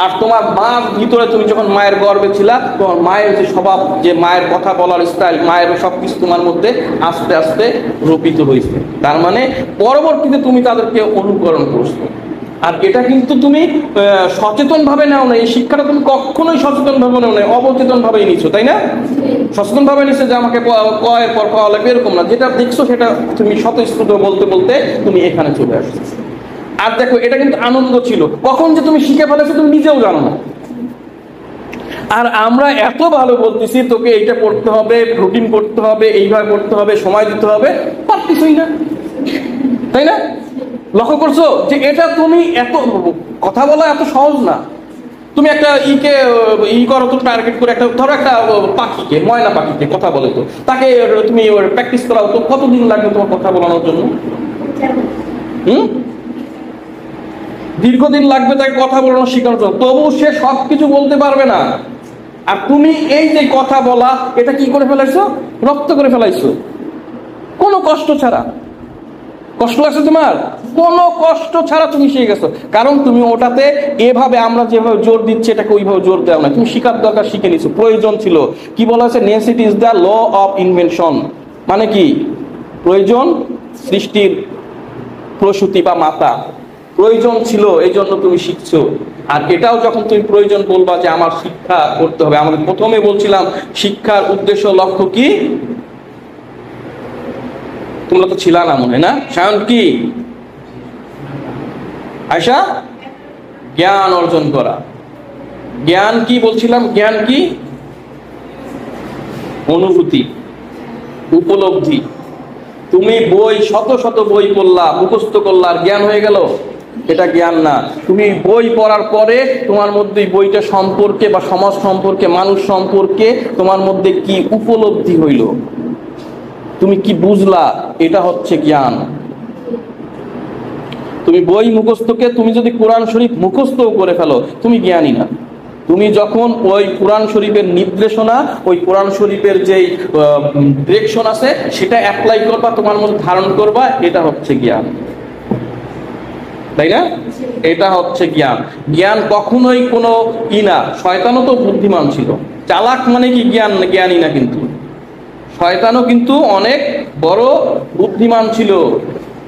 A: আর তোমার মার ভিতরে, তুমি যখন মায়ের গর্ভে ছিলা, তোমার মায়ের যে স্বভাব, যে মায়ের কথা বলার স্টাইল, মায়ের সবকিছু তোমার মধ্যে আস্তে আস্তে রোপিত হয়েছে। তার মানে পরবর্তীতে তুমি তাদেরকে অনুকরণ করছো। আর এটা কিন্তু তুমি সচেতন ভাবে নাও না, এই শিক্ষাটা তুমি কখনোই সচেতন ভাবে নাও না, অবচেতন ভাবেই নিচ্ছ, তাই না? সচেতন ভাবে নিচ্ছে যে আমাকে কয়ের পর কওয়া লাগবে এরকম না, যেটা দেখছো সেটা তুমি স্বতঃস্ফূর্ত বলতে বলতে তুমি এখানে চলে আসছো। আর দেখো এটা কিন্তু আনন্দ ছিল, কখন যে তুমি শিখে ফেলেছো তুমি নিজেও জানো না। আর আমরা এত ভালো বলতেছি তোকে এইটা পড়তে হবে, রুটিন করতে হবে, এইভাবে পড়তে হবে, সময় দিতে হবে, পারতেছই না, তাই না? লক্ষ্য করছো যে এটা তুমি এত কথা বলা এত সহজ না। তুমি একটা করো তো, টার্গেট করে একটা ধরো একটা পাখিকে, ময়না পাখিকে কথা বলে, তো তাকে তুমি প্র্যাকটিস করাও তো কতদিন লাগবে তোমার কথা বলানোর জন্য? দীর্ঘদিন লাগবে তাকে কথা বলানো শেখানোর জন্য, তবু সে সবকিছু বলতে পারবে না। আর তুমি এই যে কথা বলা, এটা কি করে ফেলাইছো? রপ্ত করে ফেলাইছো, কোনো কষ্ট ছাড়া। কষ্ট লাগছে তোমার? কোনো কষ্ট ছাড়া তুমি শিখে গেছো, কারণ তুমি ওটাতে এভাবে আমরা যেভাবে জোর দিচ্ছি এটাকে ওইভাবে জোর দেওয়া না, তুমি শিখার দরকার শিখে নিছো, প্রয়োজন ছিল। কি বলা আছে? Necessity is the law of invention, মানে কি? প্রয়োজন সৃষ্টির প্রসূতি বা মাতা, প্রয়োজন ছিল এই জন্য তুমি শিখছো। আর এটাও যখন তুমি প্রয়োজন বলবা যে আমার শিক্ষা করতে হবে, আমাদের প্রথমে বলছিলাম শিক্ষার উদ্দেশ্য লক্ষ্য কি? তোমরা তো ছিলা না মনে হয় না? সায়ন কি? আয়শা? জ্ঞান অর্জন করা। জ্ঞান কি বলছিলাম? জ্ঞান কি? অনুভূতি, উপলব্ধি। তুমি বই শত শত বই পড়লা, মুখস্থ করলা, আর জ্ঞান হয়ে গেল? এটা জ্ঞান না। তুমি বই পড়ার পরে তোমার মধ্যে বইটা সম্পর্কে বা সমাজ সম্পর্কে, মানুষ সম্পর্কে তোমার মধ্যে কি উপলব্ধি হইল, তুমি কি বুঝলা, এটা হচ্ছে জ্ঞান। তুমি বই মুখস্থকে তুমি যদি কোরআন শরীফ মুখস্থ করে ফেলো, তুমি জ্ঞানী না। তুমি যখন ওই কোরআন শরীফের নির্দেশনা, ওই কোরআন শরীফের যেই ডিরেকশন আছে সেটা অ্যাপ্লাই করবা, তোমার মধ্যে ধারণ করবা, এটা হচ্ছে জ্ঞান, তাই না? এটা হচ্ছে জ্ঞান। জ্ঞান কখনোই কোনো না। শয়তানও তো বুদ্ধিমান ছিল, চালাক মানে কি জ্ঞানী না, কিন্তু শয়তানও কিন্তু অনেক বড় বুদ্ধিমান ছিল,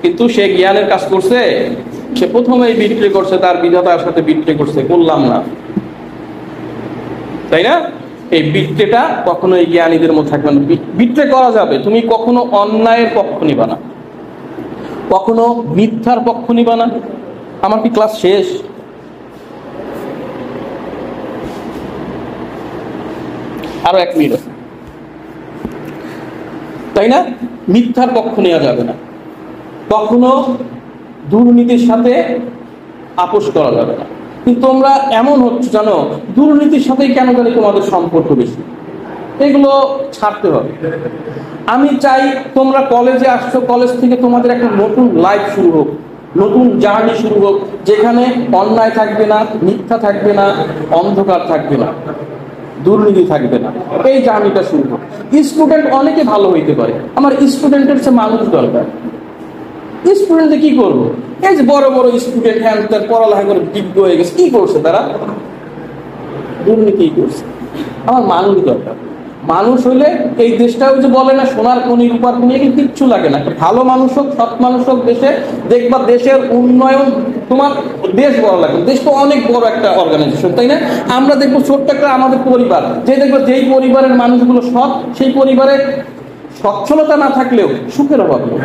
A: কিন্তু সে জ্ঞানের কাজ করছে? সে প্রথমেই বিট্রে করছে, তার বিধাতার সাথে বিট্রে করছে, করলাম না, তাই না? এই বিট্রেটা কখনোই জ্ঞানীদের মধ্যে থাকবে না। বিট্রে করা যাবে, তুমি কখনো অন্যায়ের পক্ষ নিবা না, কখনো মিথ্যার পক্ষ নিবা না। আমার কি ক্লাস শেষ? আরো 1 মিনিট আছে, তাই না? মিথ্যার পক্ষ নেওয়া যাবে না, কখনো দুর্নীতির সাথে আপোষ করা যাবে না। কিন্তু তোমরা এমন হচ্ছে জানো, দুর্নীতির সাথেই কেন জানি তোমাদের সম্পর্ক বেশি, এগুলো ছাড়তে হবে। আমি চাই তোমরা কলেজে আসছো, কলেজ থেকে তোমাদের একটা নতুন লাইফ শুরু হোক, নতুন জার্নি শুরু হোক, যেখানে অন্যায় থাকবে না, মিথ্যা থাকবে না, অন্ধকার থাকবে না, দুর্নীতি থাকবে না, এই জার্নিটা শুরু হোক। স্টুডেন্ট অনেকে ভালো হইতে পারে, আমার স্টুডেন্টের চেয়ে মানুষ দরকার। স্টুডেন্টে কি করবো? এই যে বড় বড় স্টুডেন্ট হ্যাঁ তার পড়ালেখা করে বিজ্ঞ হয়ে গেছে, কি করছে তারা? দুর্নীতি করছে। আমার মানুষ দরকার। মানুষ হইলে এই দেশটাও যে বলে না সোনার খনি রূপার খনি, এগুলো কিচ্ছু লাগে না। ভালো মানুষ হোক, সৎ মানুষ হোক, দেশে দেখবা দেশের উন্নয়ন, তোমার দেশ বড় লাগবে। দেশ তো অনেক বড় একটা অর্গানাইজেশন, তাই না? আমরা দেখবো ছোট্ট একটা আমাদের পরিবার, যে দেখবো যেই পরিবারের মানুষগুলো সৎ, সেই পরিবারে সচ্ছলতা না থাকলেও সুখের অভাব নেই।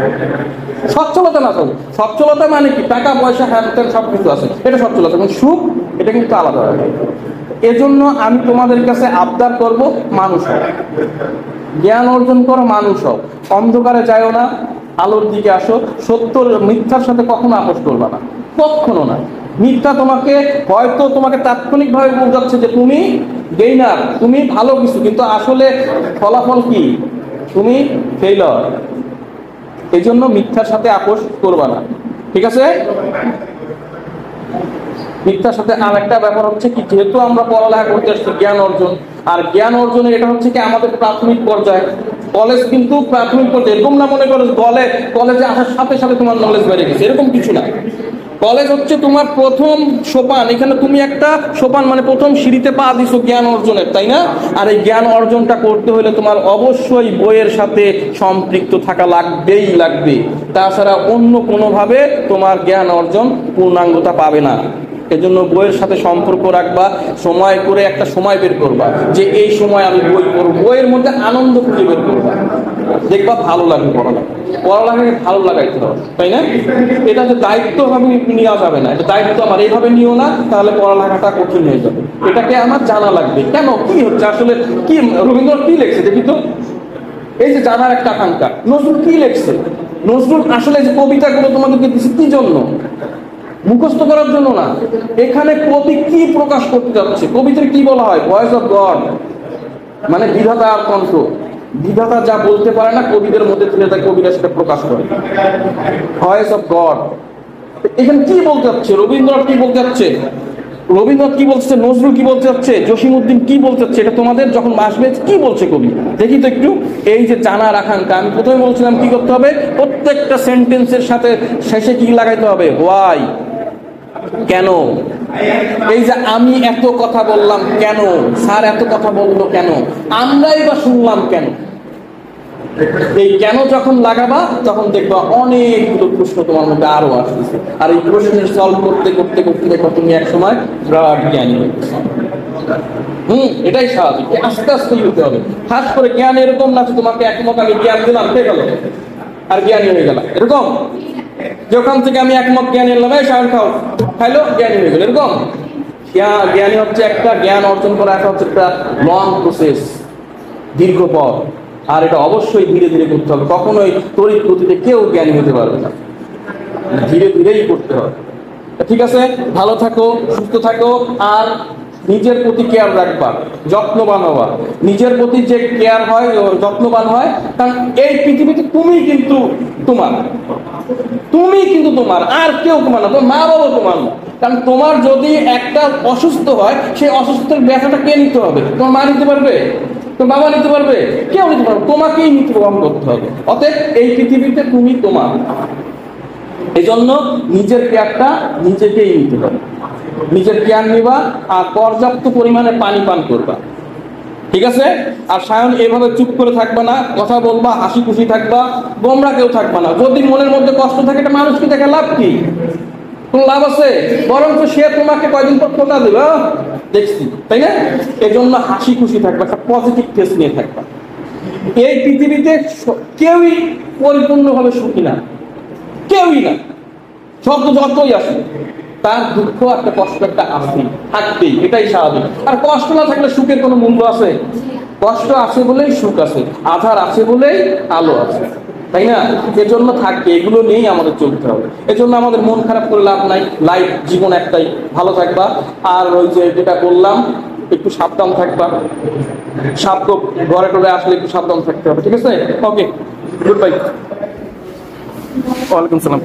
A: সচ্ছলতা না থাকলে, সচ্ছলতা মানে কি? টাকা পয়সা হ্যান ত্যান সবকিছু আছে, এটা সচ্ছলতা। কিন্তু সুখ, এটা কিন্তু আলাদা। এজন্য আমি তোমাদের কাছে আবদার করব, মানুষ হও, জ্ঞান অর্জন করো, মানুষ হও, অন্ধকারে যাইও না, আলোর দিকে আসো। সত্য মিথ্যার সাথে কখনো আপোষ করবে না, কখনো না। মিথ্যা তোমাকে হয়তো তোমাকে তাৎক্ষণিকভাবে বোঝাচ্ছে যে তুমি গেইনার, তুমি ভালো কিছু, কিন্তু আসলে ফলাফল কি? তুমি ফেইলার। এই জন্য মিথ্যার সাথে আপোষ করবা না, ঠিক আছে? মিথ্যার সাথে আর একটা ব্যাপার হচ্ছে কি, যেহেতু আমরা পড়ালেখা করতে আসছি জ্ঞান অর্জন, আর জ্ঞান অর্জনের এটা হচ্ছে কি আমাদের প্রাথমিক পর্যায়ে। কলেজ কিন্তু প্রাথমিক পর্যায়ে, এরকম না মনে করো কলেজে আসার সাথে সাথে তোমার নলেজ বেড়ে গেছে, এরকম কিছু না। কলেজ হচ্ছে তোমার প্রথম সোপান। এখানে তুমি একটা সোপান মানে প্রথম সিঁড়িতে পা দিছো জ্ঞান অর্জনের, তাই না? আর এই জ্ঞান অর্জনটা করতে হলে তোমার অবশ্যই বইয়ের সাথে সম্পৃক্ত থাকা লাগবেই লাগবে, তাছাড়া অন্য কোনোভাবে তোমার জ্ঞান অর্জন পূর্ণাঙ্গতা পাবে না। এজন্য বইয়ের সাথে সম্পর্ক রাখবা, সময় করে একটা সময় বের করবা যে এই সময় আমি বই পড়ব, বইয়ের মধ্যে আনন্দ খুঁজে বের করবা, দেখবা ভালো লাগবে পড়ালেখা। পড়ালেখাকে ভালো লাগাইতে হবে, তাই না? এটা যে দায়িত্ব ভাবে নেওয়া যাবে না, এটা দায়িত্ব আমার এইভাবে নিও না, তাহলে পড়ালেখাটা কঠিন হয়ে যাবে। এটাকে আমার জানা লাগবে কেন কি হচ্ছে আসলে, কি রবীন্দ্রনাথ কি লেখছে দেখি তো। এই যে জানার একটা আকাঙ্ক্ষা, নজরুল কি লেখছে? নজরুল আসলে যে কবিতাগুলো তোমাদেরকে দিচ্ছে কি জন্য? মুখস্থ করার জন্য না। এখানে কবি কি প্রকাশ করতে যাচ্ছে? কবিতার কি বলা হয়? ভয়েস অফ গড, মানে বিধাতার কণ্ঠ। বিধাতা যা বলতে পারে না কবিদের মধ্যে তুলে দেয়, কবিরা সেটা প্রকাশ করে। Voice of god. এখানে কি বলতে যাচ্ছে? রবীন্দ্রনাথ কি বলতে যাচ্ছে? রবীন্দ্রনাথ কি বলছে? নজরুল কি বলতে যাচ্ছে? জসিমউদ্দিন কি বলতে যাচ্ছে? এটা তোমাদের যখন আসবে কি বলছে কবি দেখি তো একটু। এই যে জানার আকাঙ্ক্ষা, আমি প্রথমে বলছিলাম কি করতে হবে, প্রত্যেকটা সেন্টেন্সের সাথে শেষে কি লাগাইতে হবে? হোয়াই, কেন। এই যে আমি এত কথা বললাম কেন, স্যার এত কথা বললো কেন, আমরাই বা শুনলাম কেন। এই কেন যখন লাগাবা তখন দেখবা অনেকগুলো প্রশ্ন তোমার মধ্যে আরো আসতেছে, আর এই প্রশ্নের সলভ করতে করতে করতে দেখবা তুমি এক সময় বিরাট জ্ঞানী হয়ে গেছো। এটাই স্বাভাবিক, আস্তে আস্তে হতে হবে। খাস করে জ্ঞান এরকম না যে তোমাকে একমত আমি জ্ঞান দিলাম হয়ে গেল আর জ্ঞানী হয়ে গেলাম, এরকম। যখন থেকে আমি একমত জ্ঞানী এলাম, এই সার খাও, খাইলো জ্ঞানী হয়ে গেল, এরকম। জ্ঞানী হচ্ছে একটা, জ্ঞান অর্জন করা একটা হচ্ছে একটা লং প্রসেস, দীর্ঘ পথ। আর এটা অবশ্যই ধীরে ধীরে করতে হবে, কখনোই তড়িৎ গতিতে কেউ জ্ঞানী হতে পারবে না, ধীরে ধীরেই করতে হবে। ঠিক আছে, ভালো থাকো, সুস্থ থাকো, আর নিজের প্রতি কেয়ার রাখবা, যত্নবান হবা। নিজের প্রতি যে কেয়ার হয়, যত্নবান হয়, কারণ এই পৃথিবীতে তুমি কিন্তু তোমার, তুমি কিন্তু তোমার, আর কেউ তোমার না, তোমার মা বাবা তোমার না। কারণ তোমার যদি একটা অসুস্থ হয়, সেই অসুস্থের ব্যথাটা কে নিতে হবে? তোমার মা নিতে পারবে? তোর বাবা নিতে পারবে? কেউ নিতে পারবে, তোমাকেই মৃত্যুবরণ করতে হবে। অতএব এই পৃথিবীতে তুমি তোমার, এই জন্য নিজের কেয়ারটা নিজেকেই নিতে হবে। নিজের কেয়ার নিবা আর পর্যাপ্ত পরিমাণে পানি পান করবা, ঠিক আছে? আর সায়ন এইভাবে চুপ করে থাকবা না, কথা বলবা, হাসি খুশি থাকবা, গোমরা কেউ থাকবা না। যদি মনের মধ্যে কষ্ট থাকে, এটা মানুষকে দেখে লাভ কি? কোন লাভ আছে? বরং সে তোমাকে কয়দিন পর খোঁটা দেবে, দেখছি, তাই না? এই জন্য হাসি খুশি থাকবা, একটা পজিটিভ ফেস নিয়ে থাকবা। এই পৃথিবীতে কেউই পরিপূর্ণভাবে সুখী না, কেউই না। যতই আসে তার দুঃখ একটা কষ্ট একটা আসবেই, থাকবেই, এটাই স্বাভাবিক। আর কষ্ট না থাকলে সুখের কোনো মূল্য আছে? কষ্ট আছে বলেই সুখ আছে, আধার আছে বলেই আলো আছে, তাই না? এজন্য থাকবে, এগুলো নিয়েই আমাদের চলতে হবে। এজন্য আমাদের মন খারাপ করে লাভ নাই, লাইফ জীবন একটাই, ভালো থাকবা। আর ওই যে যেটা বললাম, একটু সাবধান থাকবা, সাপ ঘরে টরে আসলে একটু সাবধান থাকতে হবে, ঠিক আছে? ওকে, গুড বাই। ওয়ালাইকুম সালাম।